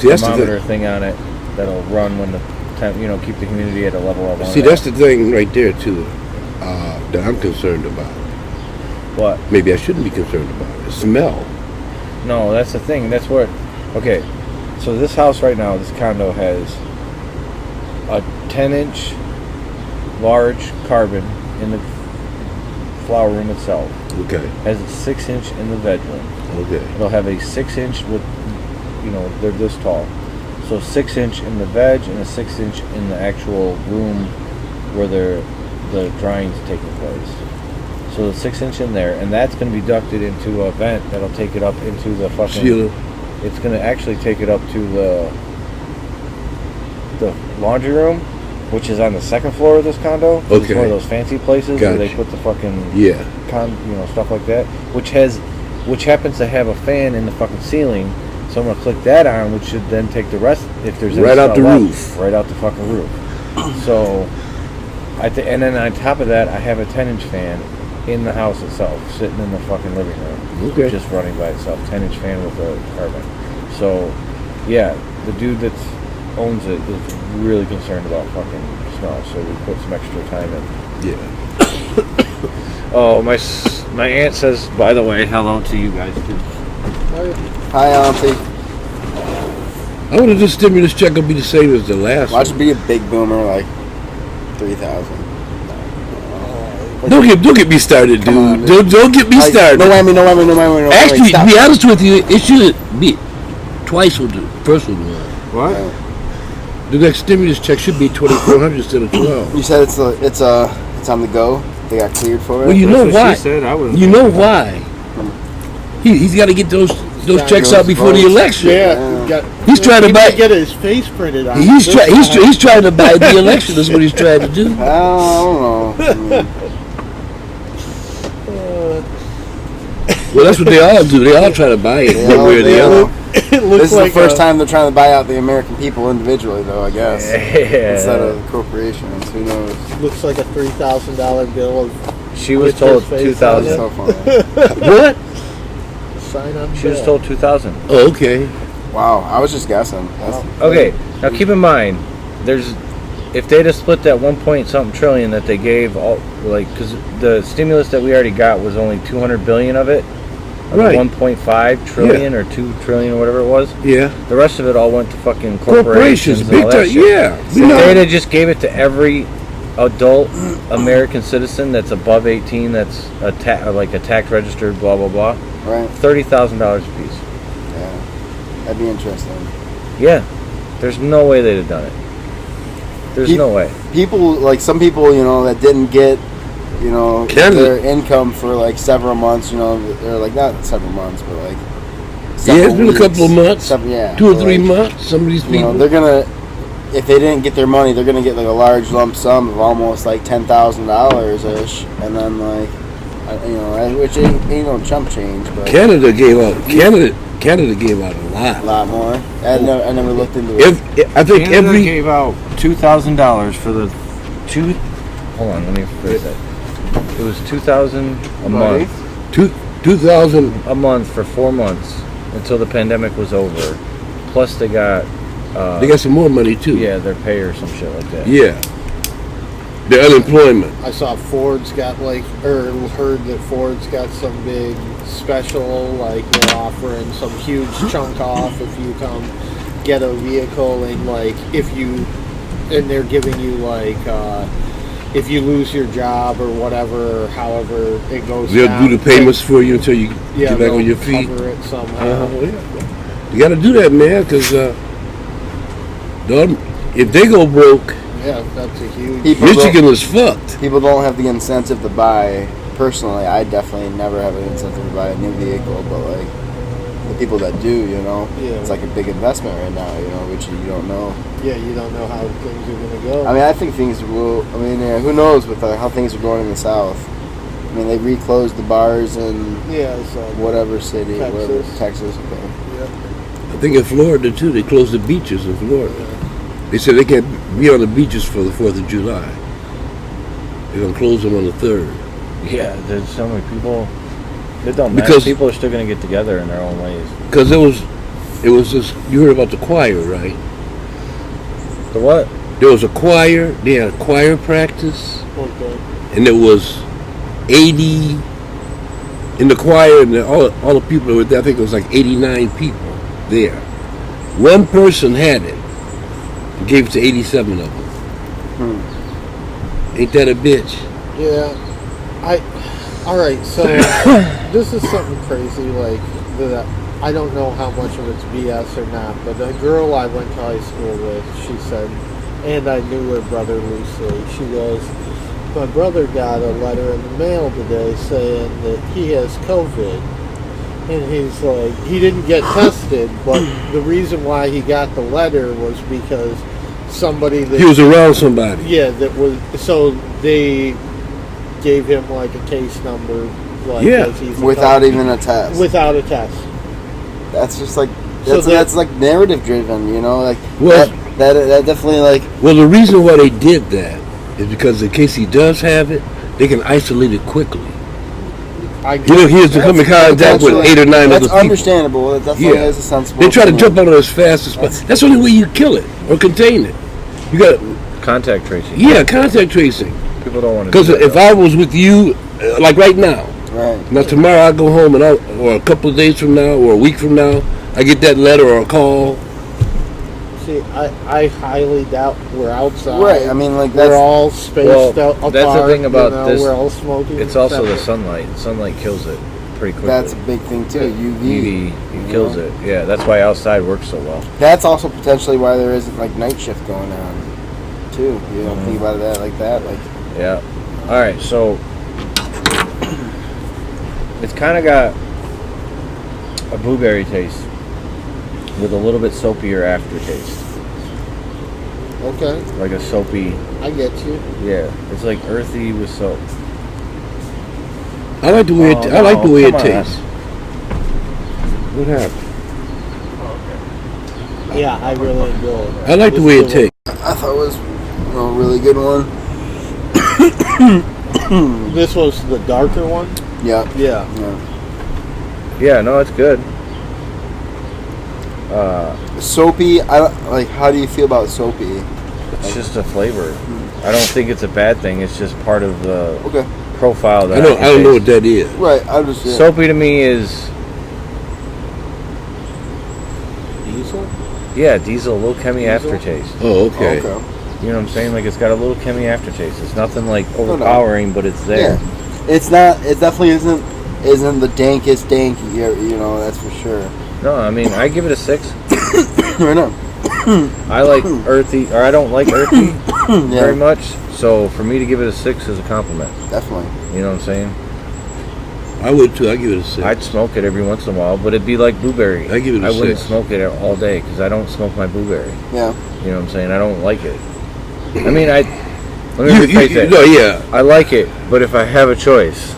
thermometer thing on it that'll run when the keep the humidity at a level I want. See, that's the thing right there too that I'm concerned about. What? Maybe I shouldn't be concerned about it. Smell. No, that's the thing. That's what. Okay, so this house right now, this condo has a 10-inch large carbon in the flower room itself. Okay. Has a 6-inch in the veg room. Okay. It'll have a 6-inch with, they're this tall. So 6-inch in the veg and a 6-inch in the actual room where the drying's taking place. So the 6-inch in there, and that's going to be ducted into a vent that'll take it up into the fucking. Seal. It's going to actually take it up to the laundry room, which is on the second floor of this condo. Okay. It's one of those fancy places where they put the fucking stuff like that, which happens to have a fan in the fucking ceiling. So I'm gonna click that on, which should then take the rest if there's right out the left, roof, right out the fucking roof. So and then on top of that, I have a 10-inch fan in the house itself, sitting in the fucking living room, just running by itself. 10-inch fan with a carbon. So yeah, the dude that owns it is really concerned about fucking smell. So we put some extra time in. Yeah. Oh, my aunt says, by the way, hello to you guys too. Hi, Auntie. I wonder if this stimulus check will be the same as the last Watch it one. be a big boomer, like 3,000. Don't get me started, dude. On, don't get me started. No whammy. Actually, Stop. to be honest with you, it should be twice what the first one was. What? The next stimulus check should be $2,400 instead of $12. You said it's on the go. They got cleared for it. Well, you know why? She said. I wasn't. You know why? He's got to get those checks out before the election. He's trying to buy. Get his face printed on. He's trying to buy the election. That's what he's trying to do. I don't know. Well, that's what they all do. They all try to buy it one way or the other. This is the first time they're trying to buy out the American people individually, though, I guess. Yeah. Instead of corporations. Who knows? Looks like a $3,000 bill. She was told 2,000. So funny. What? Sign on. She was told 2,000. Oh, okay. Wow, I was just guessing. Okay, now keep in mind, if they'd have split that 1-point-something trillion that they gave, because the stimulus that we already got was only 200 billion of it, right? 1.5 trillion or 2 trillion or whatever it was. Yeah. The rest of it all went to fucking corporations and big all that time. shit. Yeah. So if they'd have just gave it to every adult American citizen that's above 18, that's like a tax registered, blah blah blah. Right. $30,000 a piece. Yeah. That'd be interesting. Yeah. There's no way they'd have done it. There's no way. People, like some people, that didn't get, their income for like several months, or like not several months, but like it's been a couple of months. 2 or 3 months. Some of these people, they're gonna, if they didn't get their money, they're gonna get like a large lump sum of almost like $10,000 ish, and then like, which ain't no chump change. But Canada gave out a lot. A lot more. I never looked into it. I think Canada gave out $2,000 for the two. Hold on, let me phrase that. It was $2,000 a month. 2,000 a month for 4 months until the pandemic was over. Plus, they got some more money too. Yeah, their pay or some shit like that. Yeah, the unemployment. I saw Ford's got heard that Ford's got some big special, like they're offering some huge chunk off if you come get a vehicle, and like and they're giving you like if you lose your job or whatever, or however it goes. They'll down, do the payments for you until you get back on your feet. Cover it somehow. You got to do that, man, because if they go broke, Yeah, that's a huge. Michigan is fucked. People don't have the incentive to buy. Personally, I definitely never have an incentive to buy a new vehicle, but like the people that do, it's like a big investment right now, which you don't know. Yeah, you don't know how things are gonna go. I mean, I think things will. I mean, who knows with how things are going in the South. I mean, they reclosed the bars in whatever city, Texas. Okay. I think in Florida too, they closed the beaches in Florida. They said they can't be on the beaches for the 4th of July. They're gonna close them on the 3rd. Yeah, there's so many people. It don't matter. Because people are still gonna get together in their own ways. Because it was just, you heard about the choir, right? The what? There was a choir. They had a choir practice, Okay. and there was 80 in the choir, and all the people that were there. I think it was like 89 people there. One person had it and gave it to 87 of them. Ain't that a bitch? Yeah. Alright, so this is something crazy, like, that I don't know how much of it's BS or not, but a girl I went to high school with, she said, and I knew her brother loosely, she goes, my brother got a letter in the mail today saying that he has COVID. And he's like, he didn't get tested, but the reason why he got the letter was because somebody that... He was around somebody. Yeah, that was... So they gave him like a case number, like without even a test. Without a test. That's just like that's like narrative driven, like that definitely like. Well, the reason why they did that is because in case he does have it, they can isolate it quickly. He has to come in contact with 8 or 9 other people. That's understandable. That definitely is a sensible. They try to jump on it as fast as possible. That's the only way you kill it or contain it. You got contact tracing. Yeah, contact tracing. People don't want to. Because if I was with you, like right now, right now tomorrow I go home or a couple of days from now or a week from now, I get that letter or a call. See, I highly doubt we're outside. Right. I mean, like we're all spaced out apart. That's the thing about this. We're all smoking. It's also the sunlight. Sunlight kills it pretty quickly. That's a big thing too. UV kills it. Yeah, that's why outside works so well. That's also potentially why there isn't like night shift going on, too. You don't think about it like that, like. Yeah. All right. So it's kind of got a blueberry taste with a little bit soapier aftertaste. Okay. Like a soapy. I get you. Yeah. It's like earthy with soap. I like the way it tastes. What happened? Yeah, I really enjoy it. I like the way it tastes. I thought it was a really good one. This was the darker one? Yeah. Yeah. Yeah, no, it's good. Soapy, how do you feel about soapy? It's just a flavor. I don't think it's a bad thing. It's just part of the profile that I don't know what that is. Right, I just soapy to me is diesel. Yeah, diesel, a little chemi aftertaste. Oh, okay. You know what I'm saying? Like, it's got a little chemi aftertaste. It's nothing like overpowering, but it's there. Yeah. It's not. It definitely isn't the dankest dank. You know, that's for sure. No, I mean, I give it a 6. Right now. I like earthy, or I don't like earthy very much. So for me to give it a 6 is a compliment. Definitely. You know what I'm saying? I would too. I give it a 6. I'd smoke it every once in a while, but it'd be like blueberry. I give it a 6. I wouldn't smoke it all day because I don't smoke my blueberry. Yeah. You know what I'm saying? I don't like it. I mean, let me rephrase that. No, yeah. I like it, but if I have a choice,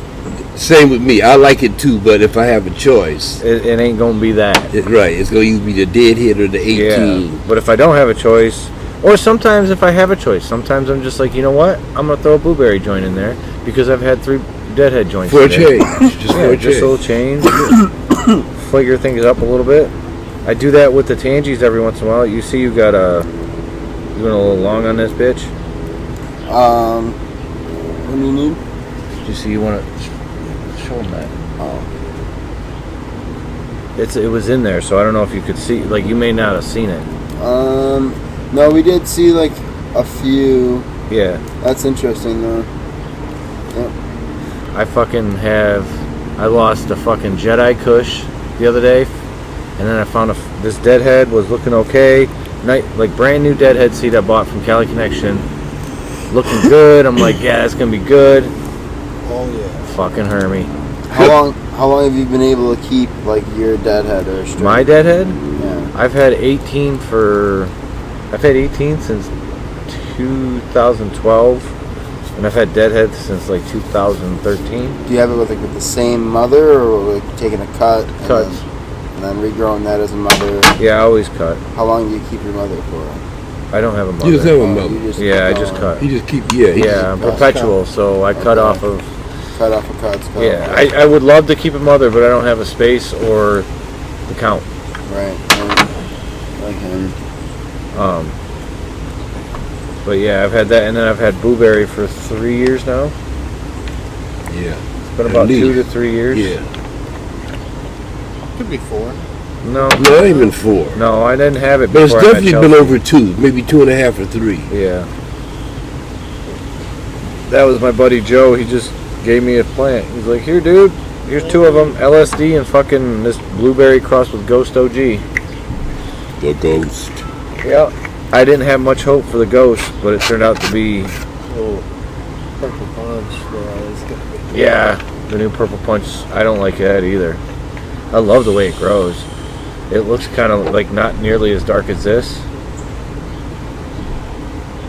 Same with me. I like it too, but if I have a choice, it ain't gonna be that. right, it's gonna either be the deadhead or the 18. Yeah. But if I don't have a choice, or sometimes if I have a choice, sometimes I'm just like, you know what? I'm gonna throw a blueberry joint in there because I've had 3 deadhead joints. For a today. change, just for a change. Just a little change. Flavor things up a little bit. I do that with the tangies every once in a while. You see, you got you went a little long on this bitch. What do you need? You see, you want to show them that. Oh. It was in there, so I don't know if you could see. Like, you may not have seen it. No, we did see like a few. Yeah. That's interesting though. Yep. I lost a fucking Jedi Kush the other day, and then I found this deadhead was looking okay. Like brand new deadhead seed I bought from Cali Connection. Looking good. I'm like, yeah, that's gonna be good. Oh yeah. Fucking Hermie. How long have you been able to keep like your deadhead or straight? My deadhead? Yeah. I've had 18 since 2012, and I've had deadheads since like 2013. Do you have it with the same mother, or like taking a cut? Cuts. And then regrowing that as a mother? Yeah, I always cut. How long do you keep your mother for? I don't have a mother. You just have a Oh, mother. you just Yeah, I keep just going. cut. You just keep, I'm perpetual, so I cut off of. Cut off a cuts. Yeah, I would love to keep a mother, but I don't have a space or the count. Right. Like him. But yeah, I've had that, and then I've had blueberry for 3 years now. Yeah. It's been about 2 to 3 years. Yeah. Could be 4. No. Not even 4. No, I didn't have it But before. it's I met definitely been Chelsea. over 2, maybe 2.5 or 3. Yeah. That was my buddy Joe. He just gave me a plant. He's like, here, dude. Here's 2 of them. LSD and fucking this blueberry crossed with Ghost OG. The ghost. Yeah. I didn't have much hope for the Ghost, but it turned out to be... Oh, purple punch. Yeah, the new Purple Punch. I don't like that either. I love the way it grows. It looks kind of like not nearly as dark as this.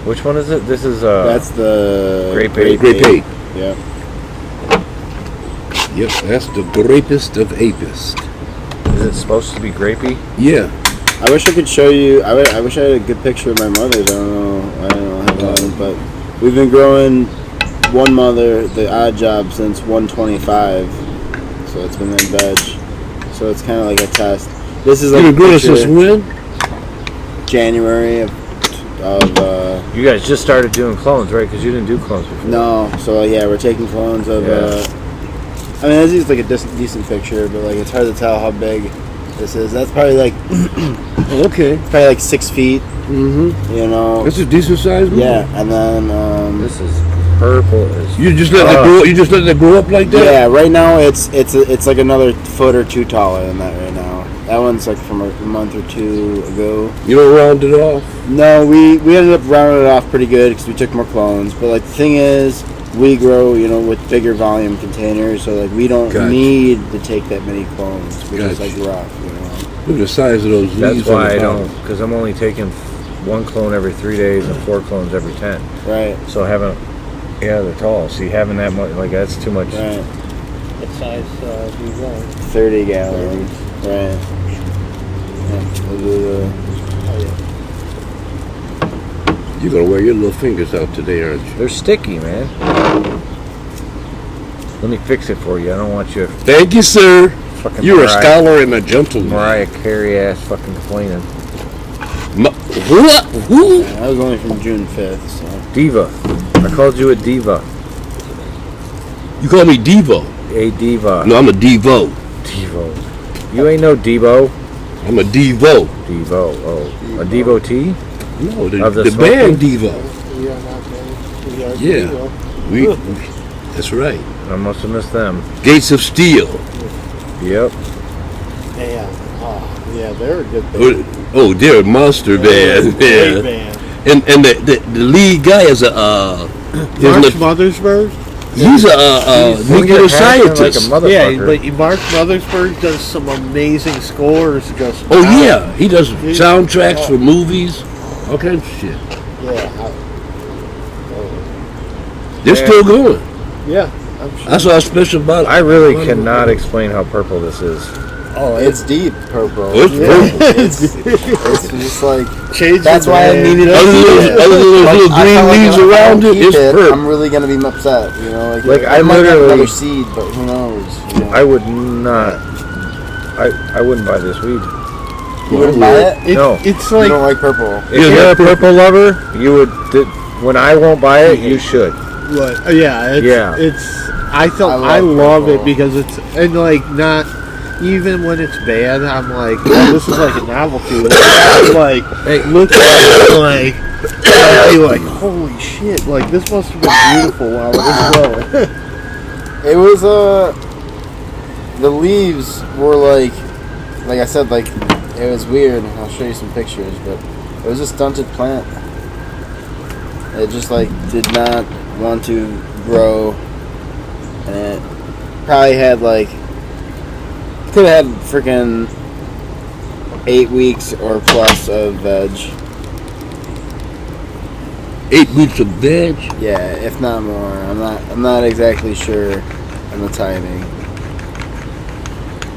Which one is it? This is That's the Grape Grape Ape. ape. Yeah. Yep, that's the grapest of apest. Is it supposed to be grapey? Yeah. I wish I could show you. I wish I had a good picture of my mother's. I don't know have one, but we've been growing one mother, the odd job, since 125. So it's been in veg. So it's kind of like a test. This is like You grew since when? January of You guys just started doing clones, right? Because you didn't do clones before. no. So yeah, we're taking clones of. Yeah. I mean, this is like a decent picture, but like it's hard to tell how big this is. That's probably like Okay. it's probably like 6 feet. Mm-hmm. You know. That's a decent sized one. Yeah, and then This is purple. You just let that grow. You just let that grow up like that. yeah. Right now, it's like another foot or 2 taller than that right now. That one's like from a month or 2 ago. You don't round it off. No, we ended up rounding it off pretty good because we took more clones. But like the thing is, we grow with bigger volume containers, so like we don't Gotcha. need to take that many clones. We just Gotcha. like rough, Look at the size of those That's leaves. why on I the don't, bottom. because I'm only taking 1 clone every 3 days and 4 clones every 10. Right. So having, yeah, they're tall. So you having that much, like that's too much. Right. What size do you want? 30 gallons. Right. Yeah, those are the- You're gonna wear your little fingers out today, aren't you? They're sticky, man. Let me fix it for you. I don't want you Thank you, sir. fucking You're a Mariah- scholar and a gentleman. Mariah Carey ass fucking complaining. What? Who? that was only from June 5th. So. Diva. I called you a diva. You call me Devo? A diva. No, I'm a Devo. Devo. You ain't no Devo. I'm a Devo. Devo. Oh. A devotee? No, Of the the band smoking? Devo. Yeah. We that's right. I must have missed them. Gates of Steel. Yep. Man, yeah, they're a good band. Oh, they're a monster band. Great Yeah. band. And the lead guy is a Mark Mothersburg? he's a nuclear scientist. Like a Yeah, motherfucker. but Mark Mothersburg does some amazing scores. Just Oh yeah, he does soundtracks for movies, all kinds of shit. yeah, They're still going. yeah. I'm sure. That's what's special about it. I really cannot explain how purple this is. Oh, it's deep purple. It's purple. It's just like Change that's the why I band. needed to Other keep than it. other than those Like, little I green felt like leaves if I don't around it, keep it's purple. I'm really gonna be upset. You know, Like, I might have literally- another seed, but who knows? You know? I would not. I wouldn't buy this weed. You wouldn't buy it. No. It's You like don't like purple. If you're a purple lover, you would. When I won't buy it, you should. what? Yeah, it's. I I love love it purple. because it's and like not even when it's bad. I'm like, oh, this is like a novelty. Like, hey, look at it, like. I'd be like, holy shit! Like this must have been beautiful while it was growing. It was the leaves were like I said, like it was weird. I'll show you some pictures, but it was a stunted plant. It just like did not want to grow, and it probably had like could have had freaking 8 weeks or plus of veg. 8 weeks of veg. Yeah, if not more. I'm not exactly sure on the timing.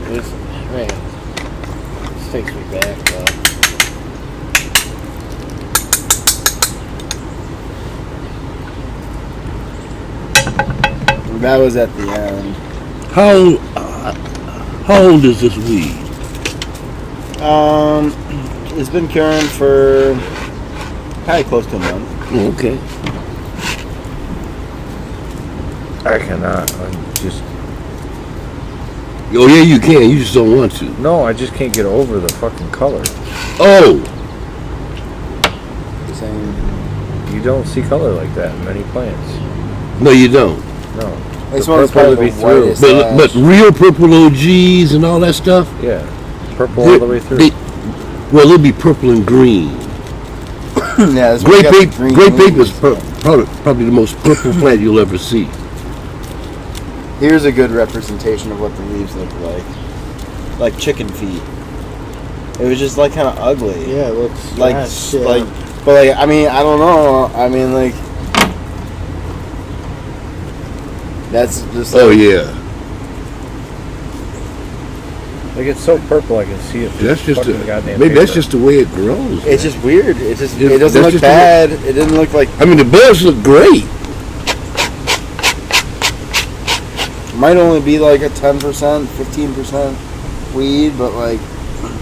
This, man, this takes me back though. That was at the end. How old is this weed? It's been curing for probably close to a month. Oh, okay. I cannot. I'm just. Oh yeah, you can. You just don't want to. No, I just can't get over the fucking color. Oh, The same. You don't see color like that in many plants. no, you don't. No. This The one's purple probably would be the through. whitest But ash. real purple OGs and all that stuff. Yeah. Purple all the way through. Well, they'll be purple and green. Yeah, this Grape one's got ape, the green grape ape leaves. is probably the most purple plant you'll ever see. Here's a good representation of what the leaves look like chicken feet. It was just like kind of ugly. Yeah, it looks Like, yeah. like, but like, I mean, I don't know. I mean, like, that's just. Oh like, yeah, Like it's so purple, I can see it. through that's the just fucking goddamn maybe that's paper. just the way it grows. It's man. just weird. It just It's- it doesn't that's look just the bad. It didn't look like. I mean, the buds look great. Might only be like a 10%, 15% weed, but like,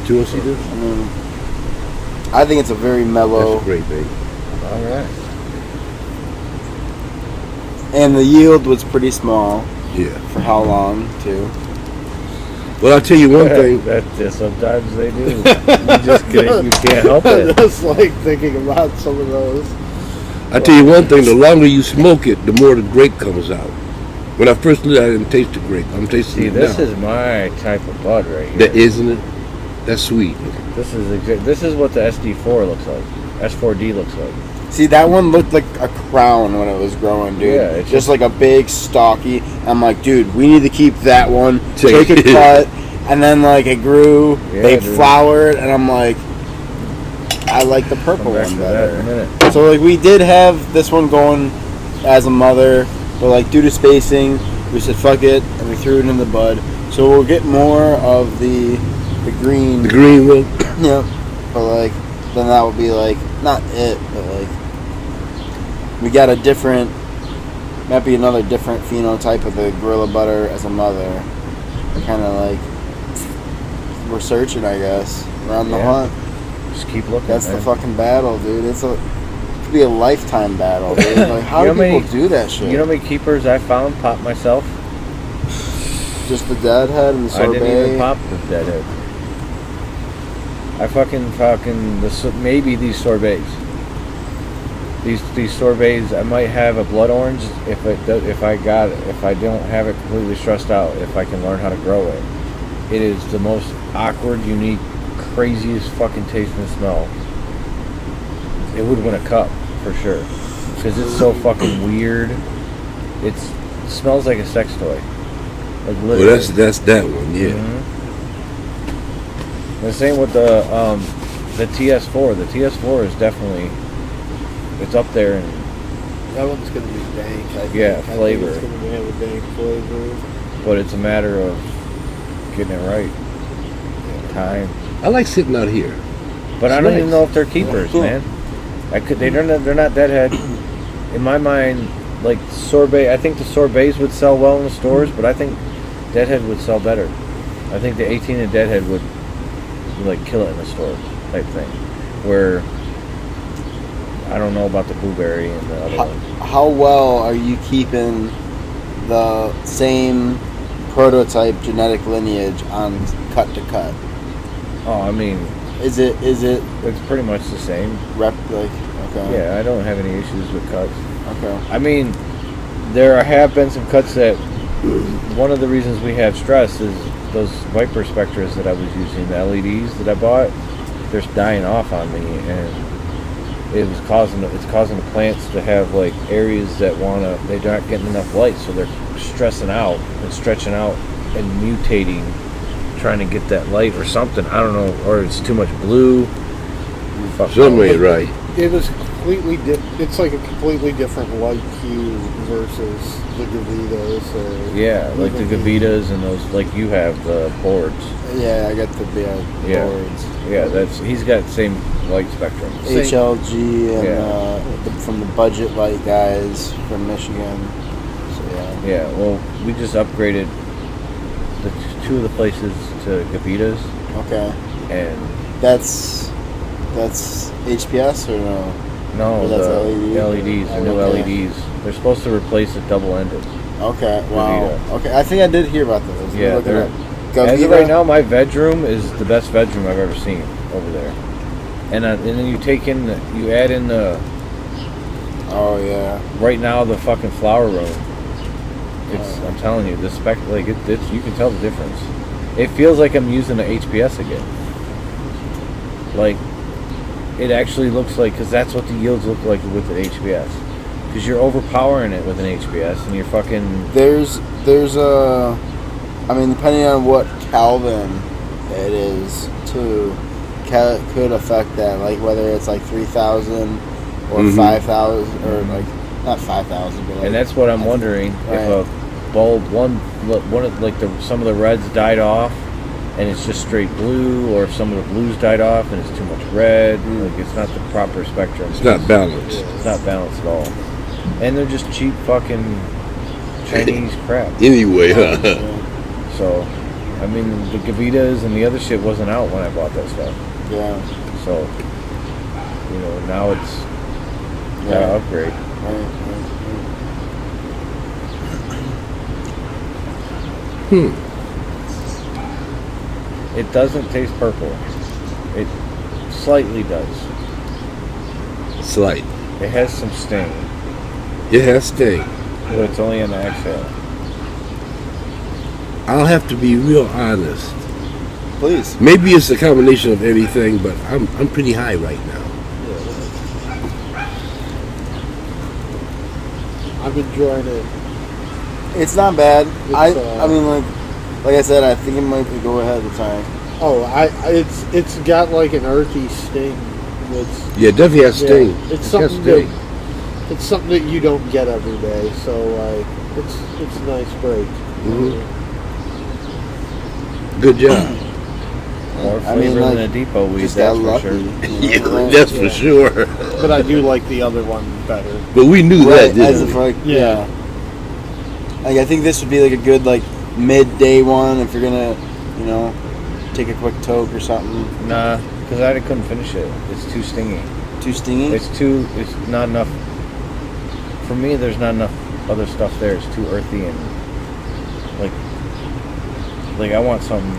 Do you want to see this? I mean, I think it's a very mellow. That's a great baby. All right. And the yield was pretty small Yeah. for how long too. Well, I'll tell you one thing. That sometimes they do. You can't help it. Just like thinking about some of those. I'll tell you one thing. The longer you smoke it, the more the grape comes out. When I first did it, I didn't taste the grape. I'm tasting See, it this now. is my type of bud right here. That isn't it? That's sweet. This is what the SD4 looks like. S4D looks like. See, that one looked like a crown when it was growing, dude. Yeah, it's just like a big stocky. I'm like, dude, we need to keep that one. Take Take a it. cut, and then like it grew. Yeah, they dude. flowered, and I'm like, I like the purple Come back one to that in a better. minute. So like we did have this one going as a mother, but like due to spacing, we said fuck it, and we threw it in the bud. So we'll get more of the green. The green one. Yeah, but like then that would be like not it, but like we got a different, might be another different phenotype of the gorilla butter as a mother. Kind of like we're searching, I guess. We're on the Yeah. hunt. Just keep looking. That's man. the fucking battle, dude. It could be a lifetime battle, dude. Like how You do know people many- do that shit? You know how many keepers I found pop myself? Just the deadhead and the I didn't even sorbet. pop the deadhead. I fucking maybe these sorbets. These sorbets, I might have a blood orange if I don't have it completely stressed out. If I can learn how to grow it, it is the most awkward, unique, craziest fucking taste and smell. It would win a cup for sure because it's so fucking weird. It smells like a sex toy. Like literally. Well, that's that one, yeah. Mm-hmm. The same with the TS4. The TS4 is definitely. It's up there and That one's going to be dank. I think. Yeah, flavor. I think it's going to have a dank flavor. but it's a matter of getting it right. Time. I like sitting out here. But It's I don't nice. even know if they're keepers, Cool. man. They're not Deadhead. In my mind, like sorbet, I think the sorbets would sell well in the stores, but I think Deadhead would sell better. I think the 18 and Deadhead would like kill it in the store type thing. Where I don't know about the blueberry and the other one. How well are you keeping the same prototype genetic lineage on cut to cut? Oh, I mean, Is it it's pretty much the same. okay? Yeah, I don't have any issues with cuts. Okay. I mean, there have been some cuts that one of the reasons we have stress is those Viper Spectras that I was using, the LEDs that I bought, they're dying off on me, and it's causing the plants to have like areas that they're not getting enough light, so they're stressing out and stretching out and mutating, trying to get that light or something. I don't know, or it's too much blue. Fuck Some knows. way, right. It is completely it's like a completely different light hue versus the Gavitas or Yeah, like the even Gavitas and those, like you have the boards. Yeah, I got the Yeah. boards. Yeah, he's got the same light spectrum. HLG and Yeah. from the budget light guys from Michigan. So yeah. Yeah, well, we just upgraded two of the places to Gavitas, Okay. and That's HPS or no? no, Or that's the LED? LEDs, the new Okay. LEDs. They're supposed to replace the double-ended. Okay. Wow. Gavita. Okay. I think I did hear about those. Yeah, Looking they're- at As of Gavita? right now, my bedroom is the best bedroom I've ever seen over there. And then you add in the Oh yeah. right now the fucking flower room. I'm telling you, the spec, like it's you can tell the difference. It feels like I'm using the HPS again. Like it actually looks like, because that's what the yields look like with an HPS. Because you're overpowering it with an HPS, and you're fucking. There's a. I mean, depending on what Kelvin it is, too, could affect that. Like whether it's like 3,000 or 5,000, or like not 5,000, but like, And that's what I'm wondering, Right. if a bulb one of like some of the reds died off, and it's just straight blue, or if some of the blues died off and it's too much red. Like it's not the proper spectrum. It's not balanced. It's not balanced at all. And they're just cheap fucking Chinese crap. Anyway, So, I mean, the Gavitas and the other shit wasn't out when I bought that stuff. Yeah. So, now it's gotta upgrade. Right. It doesn't taste purple. It slightly does. slight. It has some sting, It has sting. but it's only on the exhale. I'll have to be real honest. Please. Maybe it's a combination of everything, but I'm pretty high right now. I'm enjoying it. It's not bad. I It's, mean, like I said, I think it might be go ahead. Sorry. Oh, it's got like an earthy sting. Yeah, it definitely has sting. Yeah, it's It has something sting. it's something that you don't get every day. So like, it's a nice break. Good job. More I mean, flavor like, than a depot weed, Just that's got for lucky. sure. you know, right? That's for sure. But I do like the other one better. But we knew Right, that, as didn't if we? like Yeah. Like I think this would be like a good like midday one if you're gonna, take a quick toke or something. Nah, because I couldn't finish it. It's too stingy. Too stingy. It's not enough. For me, there's not enough other stuff there. It's too earthy and like I want something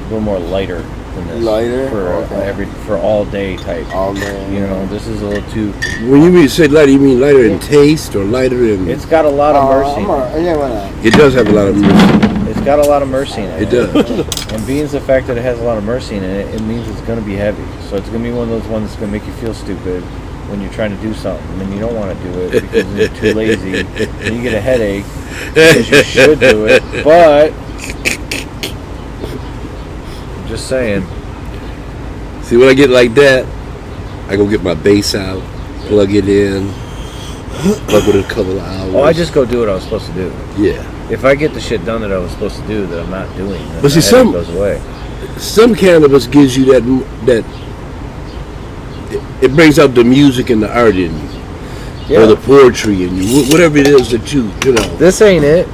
little more lighter than this. Lighter? For Okay. for all day type. All day. You know, this is a little too. When you say lighter, you mean lighter in taste or lighter in? It's got a lot of mercy. Yeah, why not? It does have a lot of mercy. It's got a lot of mercy in it. It does. And being the fact that it has a lot of mercy in it, it means it's going to be heavy. So it's going to be one of those ones that's going to make you feel stupid when you're trying to do something and you don't want to do it because you're too lazy and you get a headache because you should do it. But I'm just saying. See, when I get like that, I go get my bass out, plug it in, plug it in a couple of hours. Oh, I just go do what I was supposed to do. Yeah. If I get the shit done that I was supposed to do that I'm not doing, then But see, the headache some- goes away. Some cannabis gives you that it brings out the music and the art in you, Yeah. or the poetry in you, whatever it is that you know. This ain't it.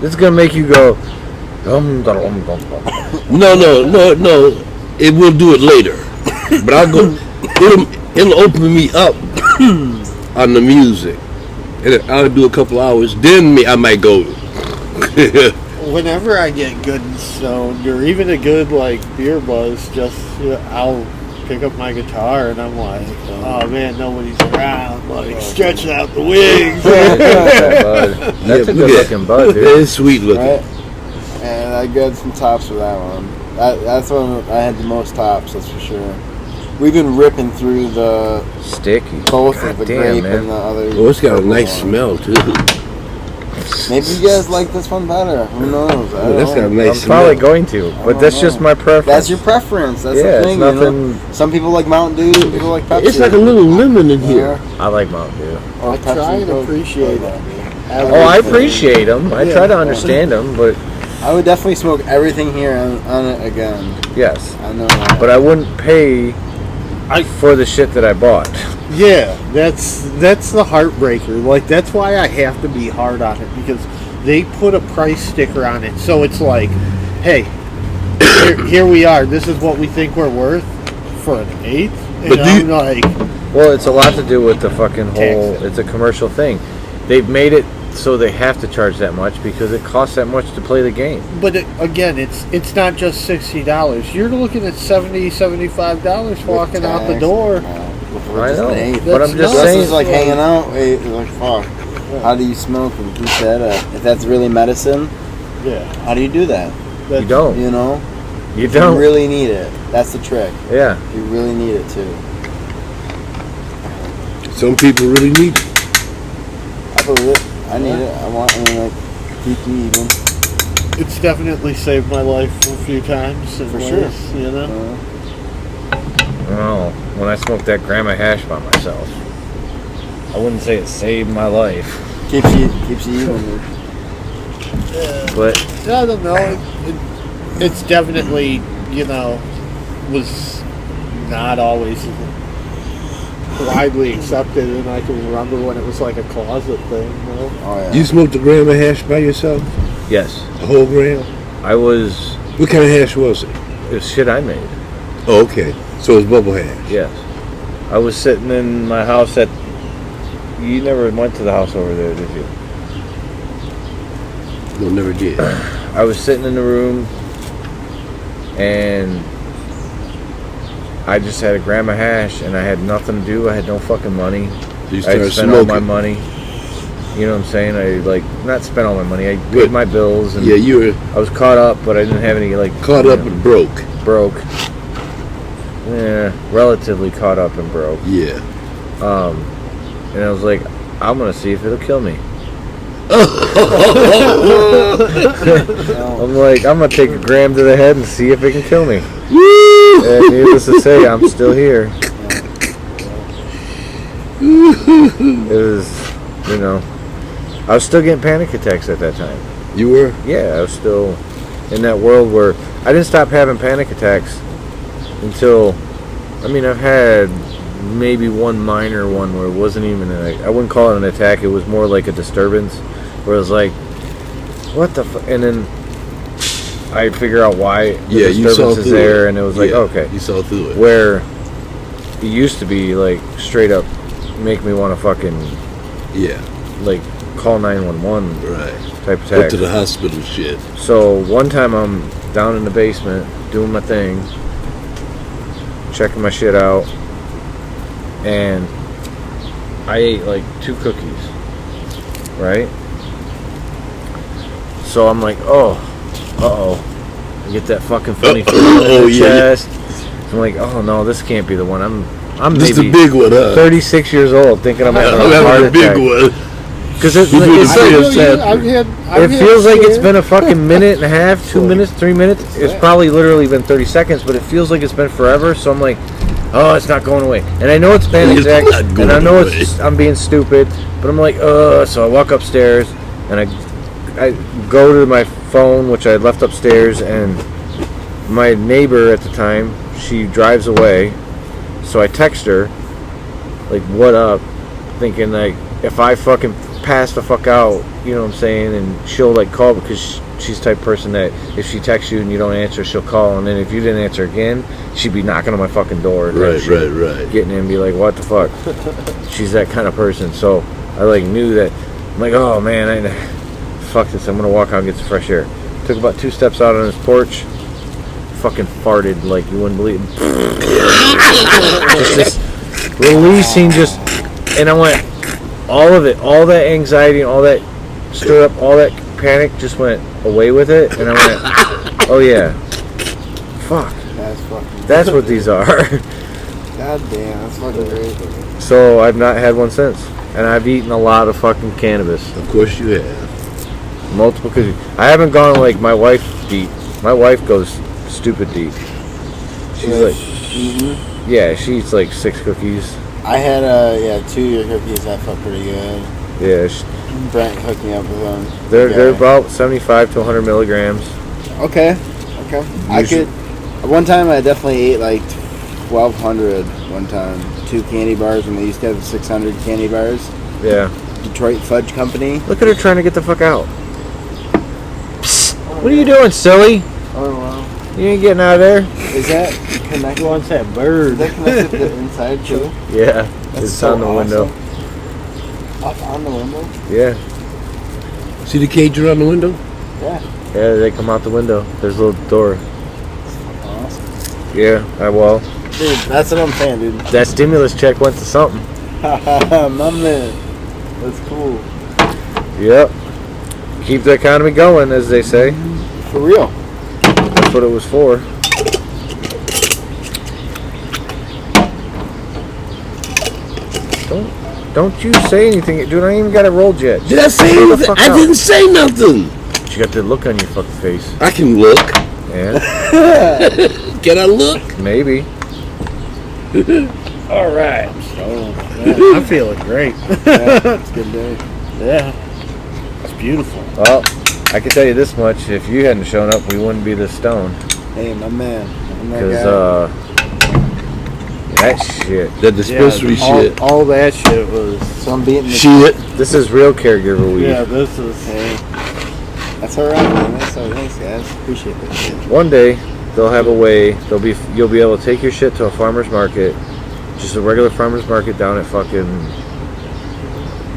This is gonna make you go. Dum, dum, dum, dum, dum. No. It will do it later, but I'll go. It'll open me up on the music, and I'll do a couple hours. Then I might go. Whenever I get good and stoned, or even a good like beer buzz, I'll pick up my guitar and I'm like, oh man, nobody's around, like stretching out the wings. Bud. That's Yeah, a look good at looking bud, dude. It's sweet looking. Right? And I got some tops for that one. That's when I had the most tops, that's for sure. We've been ripping through the Sticky. both of the Damn, grape man. and the other. Oh, it's got a purple nice one. smell too. Maybe you guys like this one better. Who knows? I Oh, don't that's got a know. nice I'm smell. probably going to, but don't that's know. just my preference. That's your preference. That's Yeah, the it's thing. You know? nothing- Some people like Mountain Dew. Some people like Pepsi. It's like a little lemon in here. I like Mountain Dew. Or I Pepsi try and Coke. appreciate it. Oh, I appreciate them. I try to understand them, but I would definitely smoke everything here on it again. yes. I know that. But I wouldn't pay for the shit that I bought. Yeah, that's the heartbreaker. Like that's why I have to be hard on it because they put a price sticker on it, so it's like, hey, here we are. This is what we think we're worth for an eighth. And But do I'm you- like, Well, it's a lot to do with the fucking whole. Tax it. It's a commercial thing. They've made it so they have to charge that much because it costs that much to play the game. but again, it's not just $60. You're looking at $75 walking out the Tax. door. I know, Eight. but I'm That's just nuts. This saying. is like hanging out. Wait, like fuck. How do you smoke and keep that up? If that's really medicine, Yeah, how do you do that? You don't. You know, You you don't. really need it. That's the trick. Yeah. You really need it too. Some people really need it. I believe it. I need it. I mean, like, keep me even. It's definitely saved my life a few times. In For ways, sure. You know. Oh, when I smoked that gram of hash by myself, I wouldn't say it saved my life, Keeps you even. but I don't know. It's definitely, was not always widely accepted, and I can remember when it was like a closet thing. Oh yeah. You smoked a gram of hash by yourself? yes, A whole gram? I was. What kind of hash was it? It was shit I made. Oh, okay. So it's bubble hash. Yes, I was sitting in my house at. You never went to the house over there, did you? No, never did. I was sitting in the room, and I just had a gram of hash, and I had nothing to do. I had no fucking money. You I started spent all my smoking. money. You know what I'm saying? I not spent all my money. I paid Good. my bills, and Yeah, you were I was caught up, but I didn't have any caught you up know, and broke. broke. Yeah, relatively caught up and broke. Yeah. And I was like, I'm gonna see if it'll kill me. I'm like, I'm gonna take a gram to the head and see if it can kill me. Woo! And needless to say, I'm still here. It was, I was still getting panic attacks at that time. You were? Yeah, I was still in that world where I didn't stop having panic attacks until, I've had maybe one minor one where it wasn't even, I wouldn't call it an attack, it was more like a disturbance, where it was like, what the fuck, and then I'd figure out why the Yeah, you saw disturbance is through there, it. and it was like, Yeah, okay. You saw through it. Where it used to be like straight up make me want to fucking Yeah. like call 911 Right. type Up attack. to the hospital shit. So one time I'm down in the basement, doing my thing, checking my shit out, and I ate like 2 cookies, right? So I'm like, I get that fucking funny feeling in the chest. I'm like, oh no, this can't be the one. I'm This is maybe the big one, huh? 36 years old, thinking I'm having a I'm heart having a big attack. one. Because it feels like it's been a fucking minute and a half, 2 minutes, 3 minutes. It's probably literally been 30 seconds, but it feels like it's been forever. So I'm like, oh, it's not going away. And I know it's panic attack, and I know I'm being stupid, but I'm like, so I walk upstairs, and I go to my phone, which I had left upstairs, and my neighbor at the time, she drives away. So I text her, like, what up? Thinking, like, if I fucking pass the fuck out, you know what I'm saying? And she'll, like, call because she's the type of person that if she texts you and you don't answer, she'll call. And then if you didn't answer again, she'd be knocking on my fucking door. Right. Getting in and be like, what the fuck? She's that kind of person. So I, like, knew that. I'm like, oh, man, fuck this. I'm going to walk out and get some fresh air. Took about 2 steps out on his porch. Fucking farted like you wouldn't believe. Just this releasing, and I went, all of it, all that anxiety, all that stirred up, all that panic just went away with it, and I went, oh yeah, fuck, that's what these are. God damn, that's fucking great. So I've not had one since, and I've eaten a lot of fucking cannabis. Of course you have. Multiple cookies. I haven't gone like my wife deep. My wife goes stupid deep. She's like, yeah, she eats like 6 cookies. I had 2 of your cookies. That felt pretty good. Yeah, Brent hooked me up with them. they're about 75 to 100 milligrams. Okay. I could. One time I definitely ate like 1,200 one time. 2 candy bars when they used to have 600 candy bars. Yeah. Detroit Fudge Company. Look at her trying to get the fuck out. Psst. What are you doing, silly? Oh wow. You ain't getting out of there. Is that connected? Who wants that bird? Is that connected to the inside too? Yeah. That's It's so on the window. Up on the window? Yeah. See the cage around the window? Yeah. Yeah, they come out the window. There's a little door. Awesome. Yeah, well. Dude, that's what I'm saying, dude. That stimulus check went to something. My man. That's cool. Yep. Keep the economy going, as they say. For real. That's what it was for. Don't you say anything, dude. I ain't even got it rolled yet. Did I say anything? I didn't say nothing. But you got the look on your fucking face. I can look. Yeah. Can I look? Maybe. All right. So, I'm feeling great. It's a good day. Yeah. It's beautiful. Well, I can tell you this much: if you hadn't shown up, we wouldn't be this stoned. Hey, my man. I'm that Because guy. that shit. That dispensary shit. All that shit was. So I'm beating the Shit. This is real caregiver weed. Yeah, this is. Hey. That's alright, man. That's alright. Thanks, guys. Appreciate that shit. One day they'll have a way. You'll be able to take your shit to a farmer's market, just a regular farmer's market down at fucking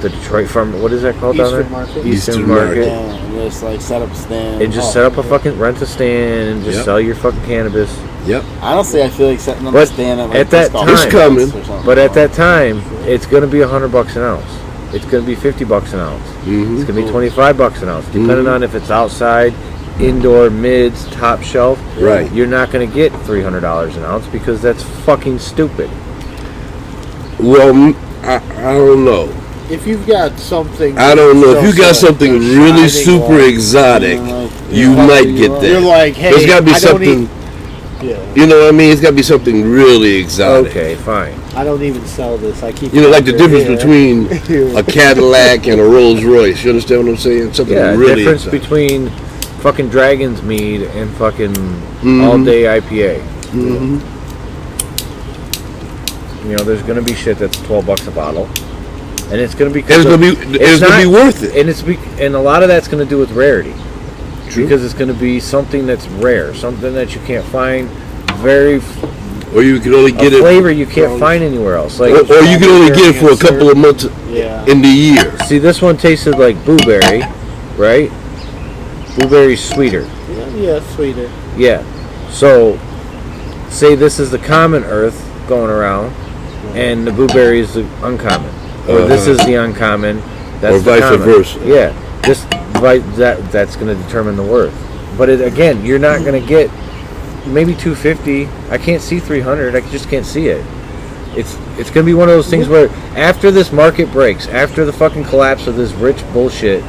the Detroit farm. What is that called down there? Eastern Market. Eastern Market. Yeah, and just like set up a stand. And just set up a fucking rent a stand and just sell your fucking cannabis. Yep. Honestly, I feel like setting up a But stand at, like, at that disc golf time- It's coming. or something. But at that time, it's gonna be $100 an ounce. It's gonna be $50 an ounce. Mm-hmm. It's gonna be $25 an ounce, depending on if it's outside, indoor, mids, top shelf. Right. You're not gonna get $300 an ounce because that's fucking stupid. Well, I don't know. If you've got something. I don't know. If you got so- something so really shining super light, exotic, you Yeah. might get that. You're like, hey, There's got to be I don't something. Yeah. You know what I mean? It's got to be something really exotic. Okay, fine. I don't even sell this. I keep. You know, it like the under difference here. between a Cadillac and a Rolls Royce. You understand what I'm saying? Something Yeah, really difference exotic. between fucking Dragon's Mead and fucking Mhm. all day IPA. Mm-hmm. You know, there's gonna be shit that's $12 a bottle, and it's gonna be. And it's gonna be. It's gonna be worth it. And and a lot of that's gonna do with rarity. True. Because it's going to be something that's rare, something that you can't find, very Or you can only get a it. flavor you can't find anywhere else. Like, Or you can only get it for a couple of months Yeah. in the year. see, this one tasted like blueberry, right? Blueberry's sweeter. Yeah, sweeter. Yeah. So, say this is the common earth going around, and the blueberry is the uncommon. Or this is the uncommon, that's or the vice common. versa. Yeah. That's going to determine the worth. But again, you're not going to get maybe 250. I can't see 300. I just can't see it. It's going to be one of those things where after this market breaks, after the fucking collapse of this rich bullshit,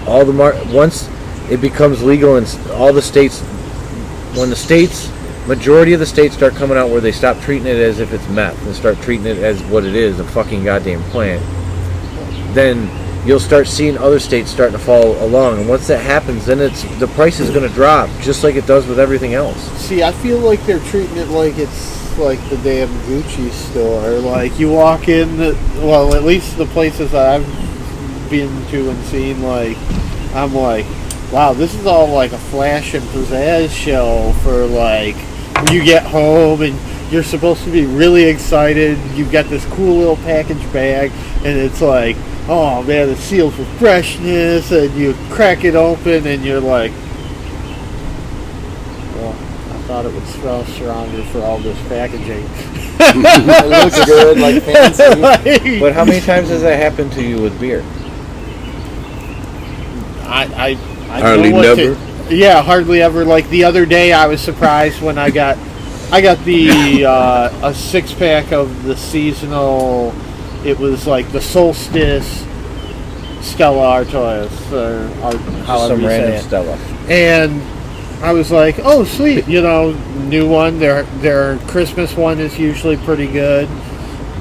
once it becomes legal in all the states, when the states, majority of the states start coming out where they stop treating it as if it's meth and start treating it as what it is, a fucking goddamn plant, then you'll start seeing other states starting to follow along. And once that happens, then the price is going to drop just like it does with everything else. See, I feel like they're treating it like it's like the damn Gucci store. Like you walk in, well, at least the places that I've been to and seen, like I'm like, wow, this is all like a flash and pizzazz show for like when you get home and you're supposed to be really excited. You've got this cool little package bag, and it's like, oh man, it's sealed for freshness, and you crack it open and you're like, well, I thought it would smell stronger for all this packaging. It looks good, like fancy. But how many times has that happened to you with beer? I Hardly know what never. Yeah, hardly ever. Like the other day, I was surprised when I got the a 6-pack of the seasonal. It was like the Solstice Stella Artois, or however Some you say random it. Stella. And I was like, oh sweet, new one. Their Christmas one is usually pretty good.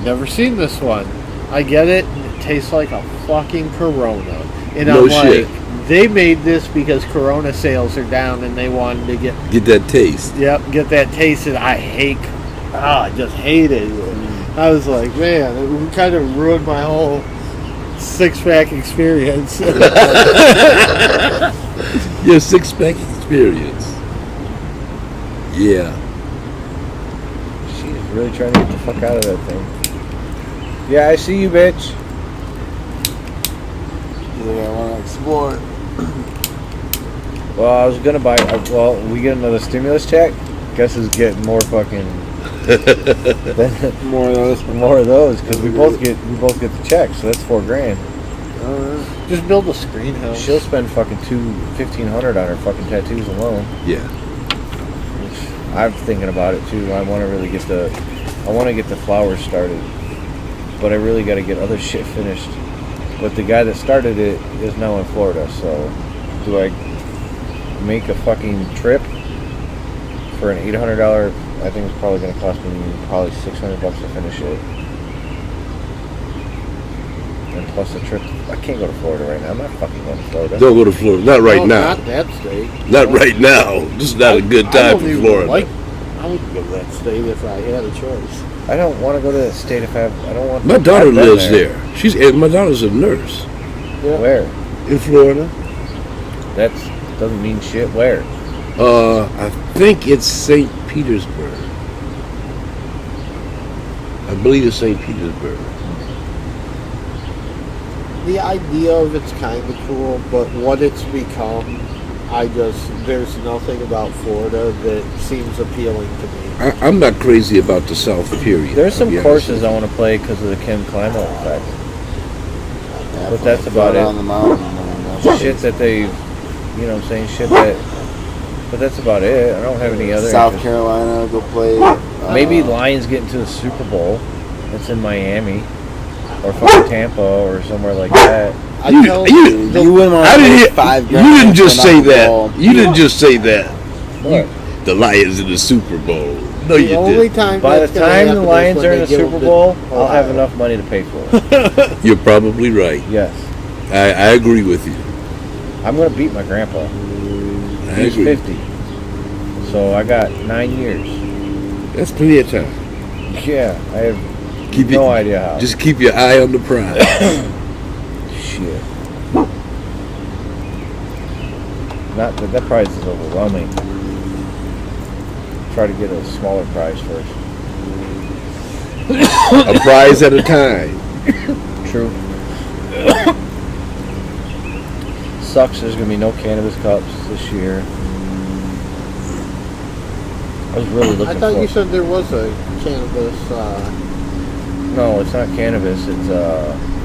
Never seen this one. I get it, and it tastes like a fucking Corona. And No I'm shit. like, they made this because Corona sales are down, and they wanted to get that taste. get that taste. And I just hate it. I was like, man, it kind of ruined my whole 6-pack experience. Your 6-pack experience. Yeah. She's really trying to get the fuck out of that thing. Yeah, I see you, bitch. Yeah, I want to explore it. Well, I was gonna buy. We get another stimulus check. Guess who's getting more fucking More of those. more of those because we both get the check. So that's $4,000. Just build a screen house. She'll spend fucking $1,500 on her fucking tattoos alone. Yeah. Which I'm thinking about it too. I want to get the flowers started, but I really got to get other shit finished. But the guy that started it is now in Florida, so do I make a fucking trip for an $800? I think it's probably going to cost me probably $600 to finish it. And plus the trip, I can't go to Florida right now. I'm not fucking going to Florida. Don't go to Florida. Not right now. Not that state. Not right now. This is not a good I time don't for even Florida. I wouldn't go to that state if I had a choice. I don't want to go to that state if I don't want. My daughter I've been lives there. My daughter's a nurse Where? in Florida. That doesn't mean shit. Where? I think it's St. Petersburg. I believe it's St. Petersburg. The idea of it's kind of cool, but what it's become, there's nothing about Florida that seems appealing to me. I'm not crazy about the South, period. There's some I'll be honest courses with I want to play because of the Kim Climate effect. Yeah, But that's float about it. on the mountain. And then Shit that they, what I'm saying? But that's about it. I don't have any other. South interest. Carolina, go play. Maybe Lions get into the Super Bowl. It's in Miami. Or fucking Tampa or somewhere like that. You wouldn't want to pay $5,000. You didn't just for say nothing that. at all. You didn't just say that. What? The Lions in the Super Bowl. No, The you only didn't. time By the that's gonna time the happen is Lions when are in they the give Super them Bowl, to I'll have Ohio. enough money to pay for it. You're probably right. Yes. I agree with you. I'm going to beat my grandpa. I He's agree. 50. So I got 9 years. That's plenty of time. Yeah, I have Keep no it- idea how. Just keep your eye on the prize. Shit. Not that prize is overwhelming. Try to get a smaller prize first. A prize at a time. True. Sucks there's gonna be no cannabis cups this year. I was really looking I for. thought you said there was a cannabis. No, it's not cannabis. It's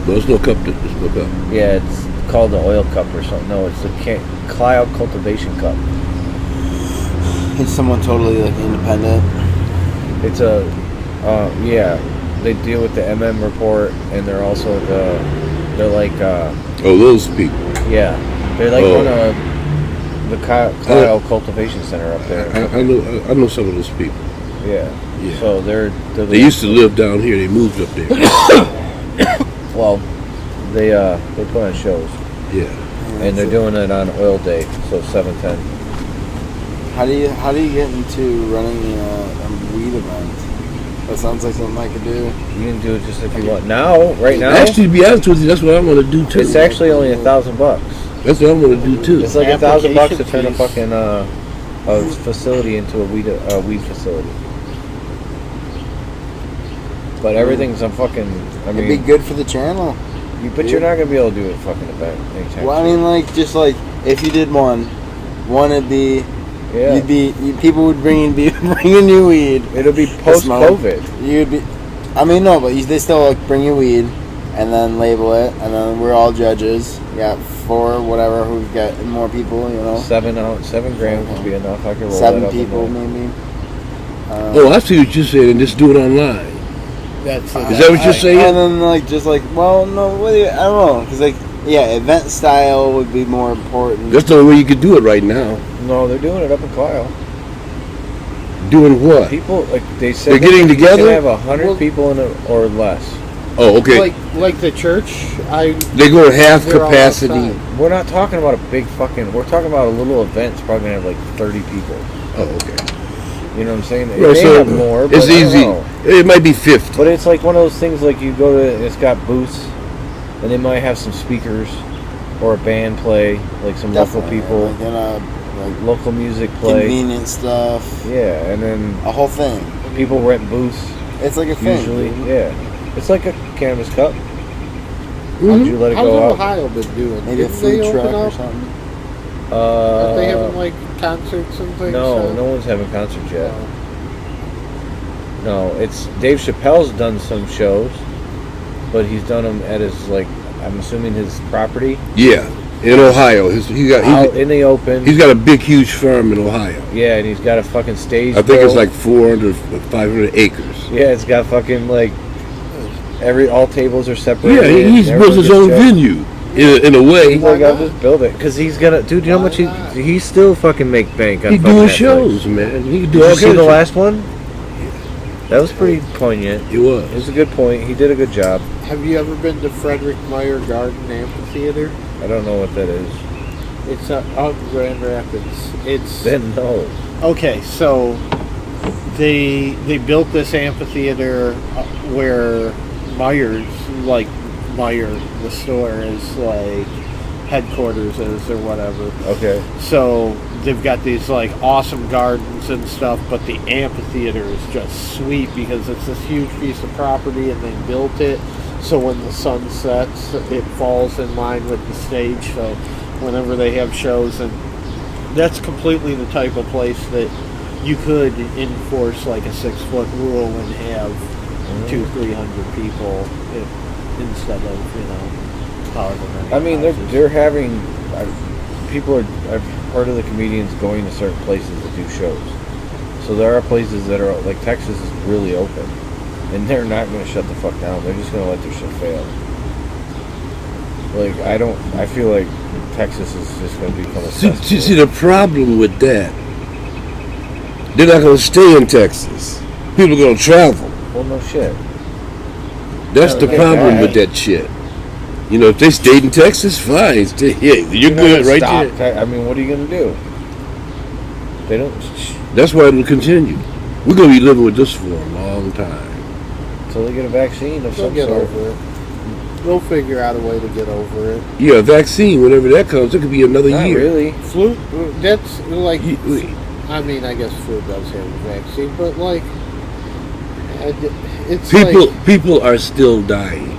There's no cup. There's no cup. yeah, it's called the oil cup or something. No, it's the cloud cultivation cup. Is someone totally like independent? It's a yeah. They deal with the report, and they're also they're like Oh, those people. yeah, they're like Oh. run the cloud cultivation center up there. I know some of those people. Yeah. Yeah. So they're They used to live down here. They moved up there. well, they put on shows, Yeah. and they're doing it on oil day, so 7/10. How do you get into running a weed event? That sounds like something I could do. You can do it just if you want. Now, right now, Actually, to be honest with you, that's what I want to do too. it's actually only $1,000. That's what I want to do too. It's like $1,000 to turn a Application fucking a facility into a weed facility. But everything's on fucking. I It'd be mean, good for the channel. but you're not gonna be able to do a fucking event anytime Well, I soon. mean, like just like if you did one would be Yeah. people would bring bringing you weed. It'll be post COVID. You'd be. I mean, no, but they still like bring you weed, and then label it, and then we're all judges. You got 4, whatever, who've got more people, you know. 7 grams would be enough. I could roll 7 that up people, in there. maybe. Oh, I see what you're saying, and just do it online. That's Is that what you're saying? And then like just like, well, no, I don't know, because like, yeah, event style would be more important. That's the only way you could do it right now. No, they're doing it up in Kyle. Doing what? People like they said They're getting you together? can have 100 Well- people in it or less. Oh, okay. like the church. They go at half They're all capacity. outside. We're not talking about a big fucking. We're talking about a little event. It's probably gonna have like 30 people. Oh, okay. You know what I'm saying? It Right, may so have more. But it's I don't easy. know. It might be 50. But it's like one of those things. Like you go to, it's got booths, and they might have some speakers, or a band play, like some Definitely, local people, like, in a, like local music play. convenient stuff, Yeah, and then a whole thing. people rent booths. It's like a thing. Usually, yeah. It's like a cannabis cup. Mm-hmm. Would you let it How's go out? Ohio been doing? Maybe a Didn't they food open truck or up? something. Are they having like concerts and things? No, no one's having concerts yet. No, it's Dave Chappelle's done some shows, but he's done them at his I'm assuming his property Yeah, in Ohio. out in the open. He's got a big, huge farm in Ohio. Yeah, and he's got a fucking stage. I think it's built. like 400, 500 acres. Yeah, it's got fucking all tables are separated. Yeah, he's and built his own everyone venue in a way. He's like, I'll just build it because he's gonna. Dude, you know how much he still fucking make bank on. He fucking doing Netflix. shows, man. He can do Did all you see kinds the of last one? That was pretty poignant. It was. It was a good point. He did a good job. Have you ever been to Frederick Meyer Garden Amphitheater? I don't know what that is. It's out in Grand Rapids. It's Then no. okay. So they built this amphitheater where Myers, like Meyer, the store is like headquarters is or whatever. Okay. So they've got these like awesome gardens and stuff, but the amphitheater is just sweet because it's this huge piece of property and they built it so when the sun sets it falls in line with the stage, so whenever they have shows, and that's completely the type of place that you could enforce like a 6-foot rule and have 200-300 people instead of however many. I mean, they're having people are. I've heard of the comedians going to certain places to do shows. So there are places that are like Texas is really open, and they're not going to shut the fuck down. They're just going to let their shit fail. Like I feel like Texas is just going to become a cesspool. See, the problem with that, they're not going to stay in Texas. People are going to travel. Well, no shit. That's the Okay, problem right. with that shit. You know, if they stayed in Texas, fine. Yeah, you're not good gonna right stop. there. I mean, what are you going to do? They don't. That's why it'll continue. We're going to be living with this for a long time. Until they get a vaccine of They'll some get sort. over it. They'll figure out a way to get over it. Yeah, a vaccine, whenever that comes, it could be another Not year. really. Flu, that's like. You- I mean, I guess flu does have a vaccine, but like, it's People, like. people are still dying.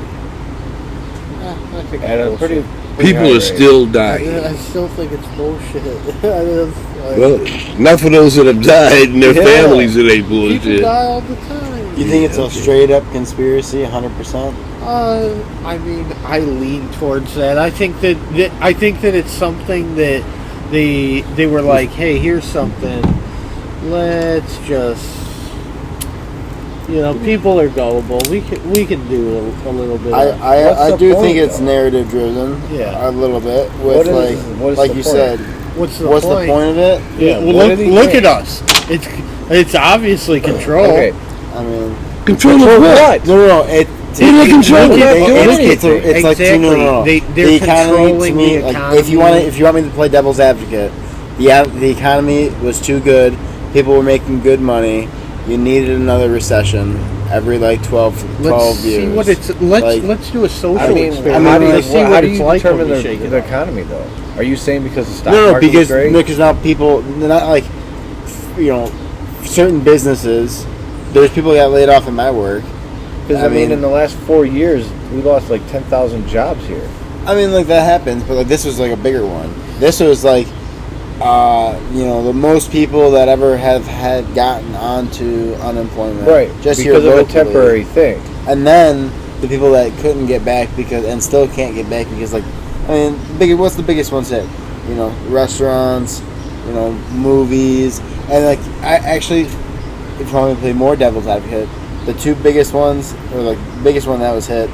I think At a it's pretty bullshit. People are still I dying. still think it's bullshit. It's like, Well, not for those that have died and their Yeah. families, it ain't people bullshit. die all the time. You think it's a Okay. straight up conspiracy, 100%? I mean, I lean towards that. I think that it's something that they were like, hey, here's something. Let's just, people are gullible. We can do a little bit. I What's the do point, think it's though? narrative driven. Yeah. A little bit. What With is- what is like the you point? said, what's the what's point? the point of it? Yeah, Well, what look, did he look think? at us. It's obviously control. Okay. I mean, Control of what? no. They're controlling We're not doing It's anything. like no. They're The economy, controlling to me, the like, economy. if you want me to play devil's advocate, the economy was too good. People were making good money. You needed another recession every like 12 Let's years. see what it's. Let's do a social I mean, experiment. how do you, Let's see how what do it's you like when determine we shake it the up. economy, though? Are you saying because the stock No, market because was great? now people, they're not like, certain businesses. There's people that got laid off in my work. Because, I mean, in the last 4 years, we lost like 10,000 jobs here. I mean, like that happens, but like this was like a bigger one. This was like, the most people that ever have had gotten onto unemployment, Right. Just because here of a locally. temporary thing. And then the people that couldn't get back and still can't get back because, like, I mean, what's the biggest ones hit? Restaurants, movies, and like I actually, if you want me to play more devil's advocate, the two biggest ones, or like the biggest one that was hit,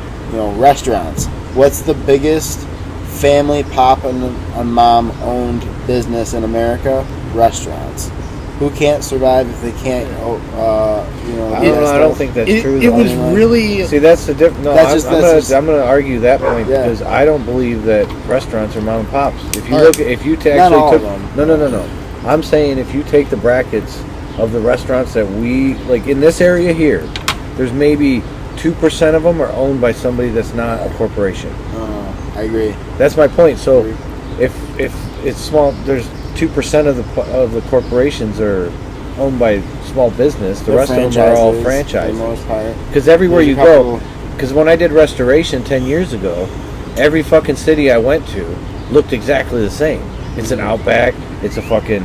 restaurants. What's the biggest family pop and mom owned business in America? Restaurants. Who can't survive if they can't? I don't think that's true. It though. was really. See, that's the difference. No, That's just- I'm gonna argue that point Yeah. because I don't believe that restaurants are mom and pops. If you All look, right. if you Not all actually of took, them. no. I'm saying if you take the brackets of the restaurants that we like in this area here, there's maybe 2% of them are owned by somebody that's not a corporation. I agree. That's my point. So, if it's small, there's 2% of the corporations are owned by small business. The They're rest of them are all franchises, franchises. For the most part. Because everywhere There's you a couple- go, because when I did restoration 10 years ago, every fucking city I went to looked exactly the same. It's an Outback, it's a fucking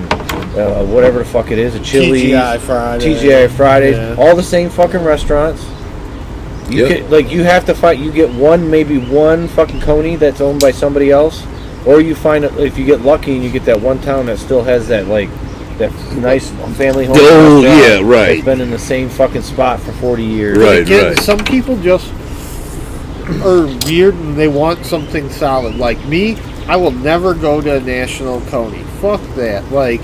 whatever the fuck it is, a Chili's, TGI Fridays, Yeah. all the same fucking restaurants. You Yep. can, like you have to find, you get maybe one fucking Coney that's owned by somebody else, or you find if you get lucky and you get that one town that still has that that nice family home. Oh, restaurant yeah, right. That's been in the same fucking spot for 40 years. Right. Again, some people just are weird and they want something solid. Like me, I will never go to a National Coney. Fuck that. Like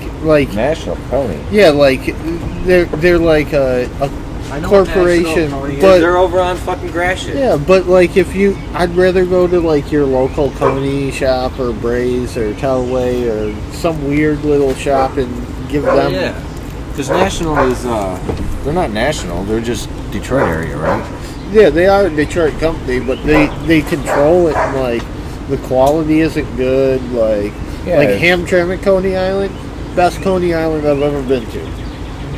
National Coney. yeah, like they're like a corporation, but they're over on fucking Gratiot. yeah, but like I'd rather go to like your local Coney shop or Braze or Telway or some weird little shop and give them. Yeah, because National is they're not national. They're just Detroit area, right? Yeah, they are a Detroit company, but they control it. And, like the quality isn't good. Like Yeah. like Hamtramck at Coney Island, best Coney Island I've ever been to.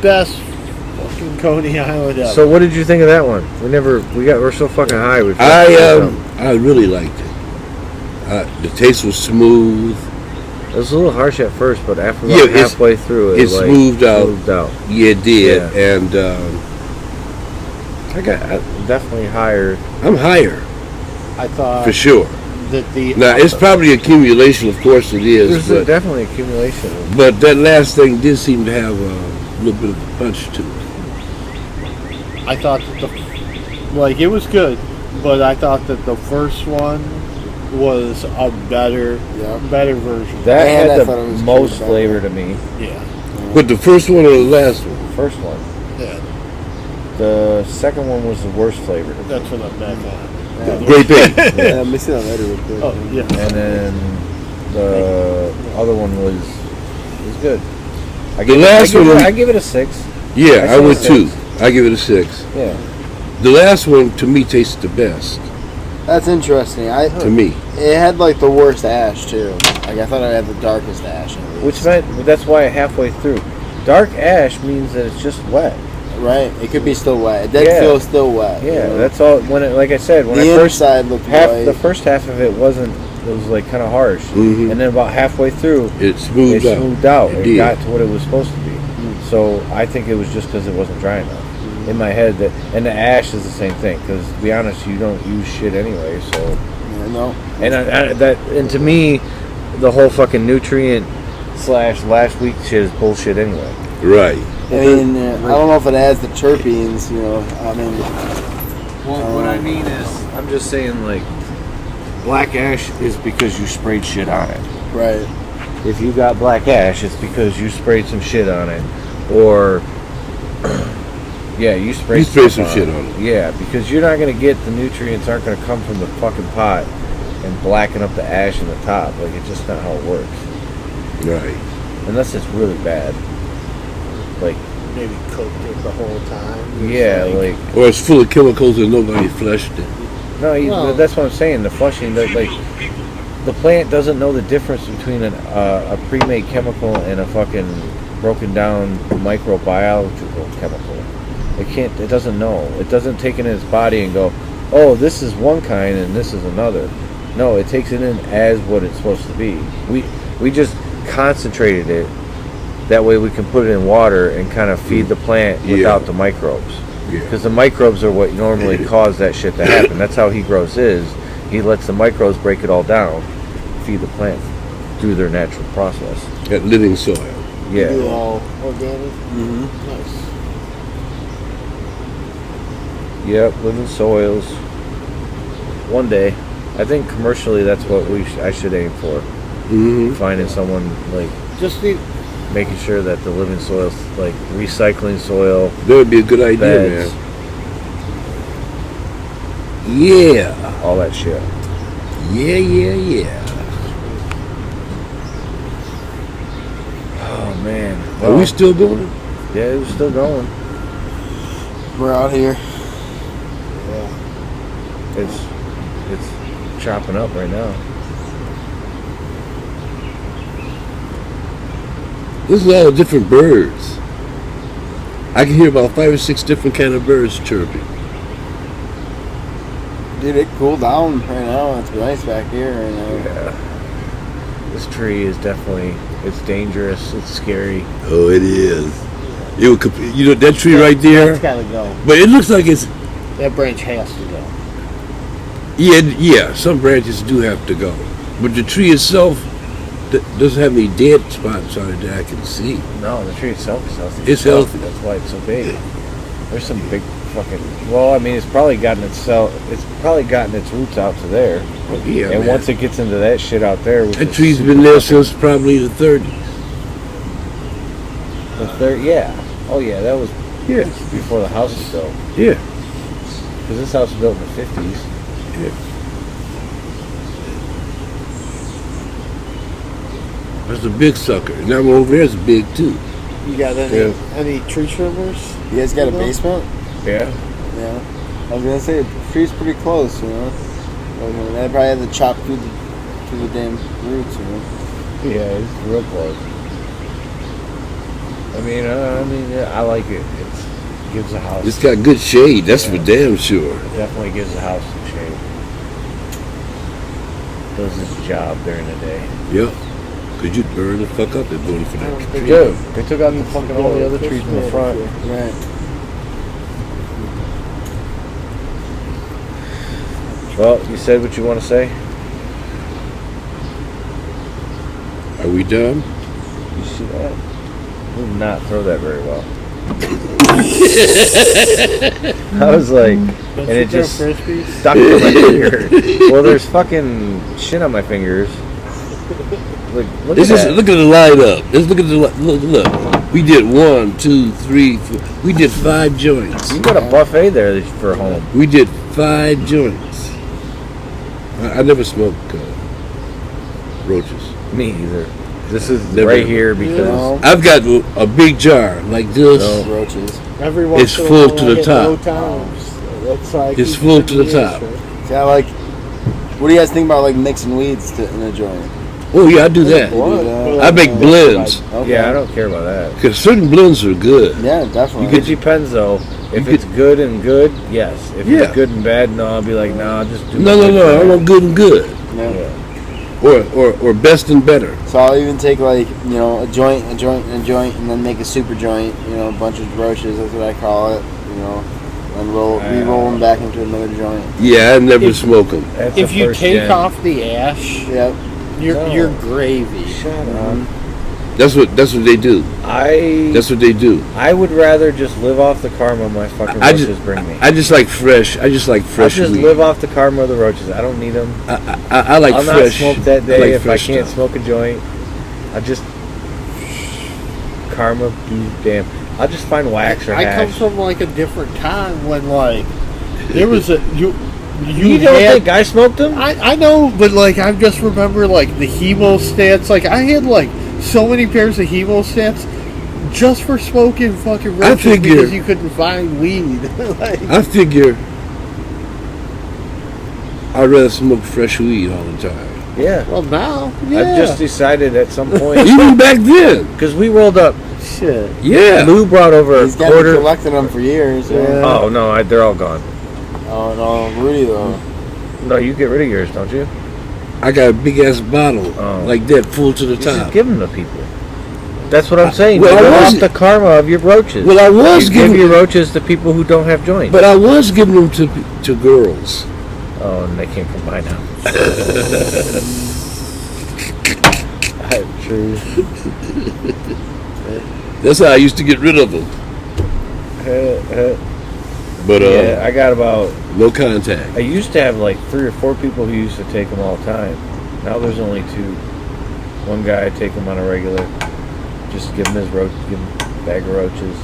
Best fucking Coney Island ever. So what did you think of that one? We're so fucking high. I really liked it. The taste was smooth. It was a little harsh at first, but after Yeah, about it's- halfway through, it smoothed out. Smoothed out. Yeah, it did, Yeah. and I definitely higher. I'm higher I thought for sure. that the Now it's probably accumulation, of course it is, There's but definitely accumulation. that last thing did seem to have a little bit of a punch to it. I thought that it was good, but I thought that the first one was a better version. That And I had thought it the was most cute, flavor to me. Yeah. But the first one or the last one? First one. Yeah. The second one was the worst flavor to me. That's what I'm back on. Grape Aid. Yeah, let me see that later real quick. Oh yeah. And then the other one was good. I give it a 6. Yeah, I say would a too. 6. I give it a 6. Yeah. The last one to me tasted the best. That's interesting. To me, It had like the worst ash too. Like I thought it had the darkest ash. at least. Which meant that's why halfway through, dark ash means that it's just wet. Right? It could be still wet. It did Yeah. feel still wet. Yeah, that's all. Like I said, when the I first inside looked half white. the first half of it wasn't It was like kind of harsh. Mhm. And then about halfway through, It smoothed out. smoothed out. It It did. got to what it was supposed to be. So I think it was just because it wasn't dry enough. In my head, and the ash is the same thing. Because to be honest, you don't use shit anyway. So Yeah, no. and to me, the whole fucking nutrient / last week shit is bullshit anyway. Right. I mean, I don't know if it adds the terpenes, you know. I mean, Well, what I mean is, I'm just saying, like, black ash is because you sprayed shit on it. right. If you got black ash, it's because you sprayed some shit on it, or yeah, you sprayed You sprayed stuff some shit on it. Yeah, because you're not gonna get the nutrients aren't gonna come from the fucking pot and blacken up the ash in the top. Like, it's just not how it works, Right. unless it's really bad. Like, Maybe cooked it the whole time. yeah, like Or it's full of chemicals and nobody flushed it. no, Well- that's what I'm saying. The flushing, like. The plant doesn't know the difference between a pre-made chemical and a fucking broken down microbiological chemical. It can't. It doesn't know. It doesn't take it in its body and go, oh, this is one kind and this is another. No, it takes it in as what it's supposed to be. We just concentrated it. That way we can put it in water and kind of feed the plant without the microbes. Yeah. Because the microbes are what normally cause that shit to happen. That's how he grows his. He lets the microbes break it all down, feed the plant through their natural process. That living soil. Do Yeah. all organic. Mm-hmm. Nice. Yep, living soils. One day. I think commercially that's what I should aim for. Mm-hmm. Finding someone, like, Just need. making sure that the living soils, like recycling soil, That would be a good idea, beds, man. Yeah. all that shit. Yeah. Oh, man. Are we still going? Yeah, it was still going. We're out here. It's chopping up right now. There's a lot of different birds. I can hear about 5 or 6 different kind of birds chirping. Dude, it cooled down right now. It's nice back here right now. Yeah. This tree is definitely, it's dangerous, it's scary. Oh, it is. It would, you know that tree right there? It's gotta go. But it looks like it's That branch has to go. yeah. Some branches do have to go, but the tree itself doesn't have any dead spots on it that I can see. No, the tree itself is healthy. It's healthy. That's why it's so big. There's some big fucking. Well, I mean, it's probably gotten its roots out to there. Oh, yeah, And man. once it gets into that shit out there, which That is tree's super been there fucking- since probably the 30s. yeah. Oh yeah, that was Yeah, before the house was built. yeah. Because this house was built in the 50s. That's a big sucker. Now one over there's big too. You got any tree trimmers? You guys got a No. basement? Yeah. Yeah. I was gonna say the tree's pretty close, you know. Like, I mean, I probably had to chop through the damn roots, you know. Yeah, it's real close. I mean, yeah, I like it. It gives the house. It's got good shade. That's for damn sure. It definitely gives the house some shade. Does its job during the day. Yeah. Cause you'd burn the fuck up if it wasn't for that tree. Dude, they took out the fucking all the other trees in the front. Right. Well, you said what you want to say. Are we done? You see that? We did not throw that very well. I was like, and it just frisbees. stuck to my finger. Well, there's fucking shit on my fingers. Look at that. Look at the lineup. Let's look at the look. We did 1, 2, 3, 4. We did 5 joints. You got a buffet there for home. We did 5 joints. I never smoked roaches. Me either. This is Never. right here because No. I've got a big jar like this. No. Roaches. Every once It's in a full while to I the get top. low times. That's like It's full to the top. See, I like. What do you guys think about like mixing weeds in a joint? Oh yeah, I do that. You do that? I make blends. Okay. yeah, I don't care about that. Cause certain blends are good. Yeah, definitely. It depends though. If You it's good and good, yes. If Yeah. it's good and bad, no, I'll be like, nah, just do No. I want good and good. Yeah. Yeah. or best and better. So I'll even take like, you know, a joint, and then make a super joint. You know, a bunch of roaches. That's what I call it. You know, and re-roll them back into another joint. Yeah, I never smoke them. If you take off the ash, Yep. you're gravy. Shut up. That's what they do. That's what they do. I would rather just live off the karma my fucking roaches bring me. I just like fresh. I just like fresh I just weed. live off the karma of the roaches. I don't need them. I like I'll fresh. not smoke that day like if I fresh can't stuff. smoke a joint. I just karma be damn. I'll just find wax or I come hash. from like a different time when like there was a you don't had, think I smoked them? I know, but like I just remember like the hemostats. Like I had like so many pairs of hemostats just for smoking fucking roaches figure- because you couldn't find weed. Like, I figure I'd rather smoke fresh weed all the time. Yeah. well now, yeah. I've just decided at some point Even back then. because we rolled up. shit. Yeah. Lou brought over He's a got quarter. collecting them for years. Yeah. Oh no, they're all gone. Oh no, Rudy though. No, you get rid of yours, don't you? I got a big ass bottle like that, full to the You just top. give them to people. That's what I'm saying. Well, You I live was- off the karma of your roaches. Well, I was you give giving, your roaches to people who don't have joints. but I was giving them to girls. Oh, and they came from my house. True. That's how I used to get rid of them. But Yeah, I got about. no contact. I used to have like 3 or 4 people who used to take them all the time. Now there's only 2. One guy I take them on a regular. Just give him his roach, give him a bag of roaches.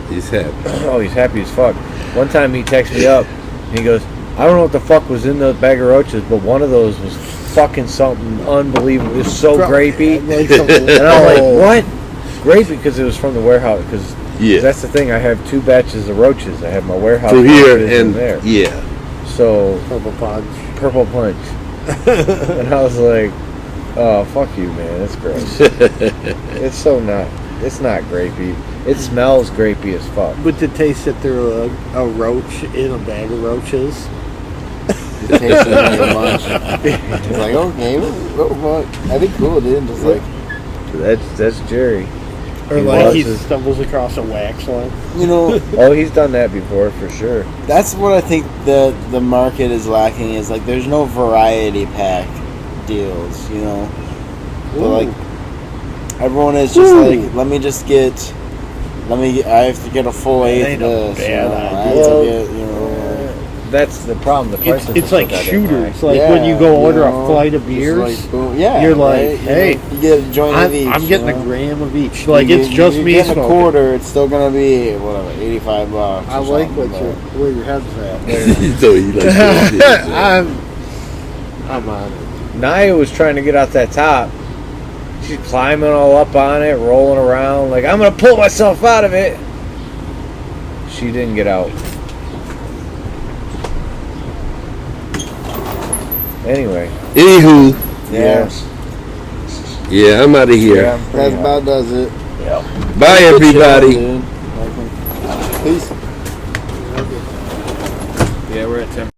He's happy. Oh, he's happy as fuck. One time he texted me up. And he goes, I don't know what the fuck was in the bag of roaches, but one of those was fucking something unbelievable. It was so grapey. And I'm like, what? Grapey because it was from the warehouse. Because Yeah. that's the thing. I have 2 batches of roaches. I have my warehouse From here roaches and there. yeah. So Purple punch. purple punch. And I was like, oh fuck you, man. It's gross. It's so not. It's not grapey. It smells grapey as fuck. But to taste it through a roach in a bag of roaches. It tastes like a bunch. It's like, okay, what fuck? That'd be cool, dude. Just like, That's Jerry. Or He like he was- stumbles across a wax line. you know, Oh, he's done that before for sure. that's what I think the market is lacking is like there's no variety pack deals, you know. But like everyone is just like, I have to get a full That eighth ain't of a this. bad You know, I have idea. to get, you know, That's the problem. The prices It's are like so goddamn shooters. high. Like when you go order know, a flight of just beers, like, boom, yeah, you're like, right? You hey, know, you get a joint of each. I'm getting you a know? gram of each. Like You- it's just you're me getting smoking. a quarter. It's still gonna be whatever, $85. I or like something, where your head's at. So he likes that shit, so. I'm on it. Naya was trying to get out that top. She's climbing all up on it, rolling around. Like, I'm going to pull myself out of it. She didn't get out. Anyway. Anywho, Yeah, yeah, I'm out of here. Yeah, I'm pretty that's hot. about does it. Bye, everybody. Dude. Peace. Yeah, we're at 10.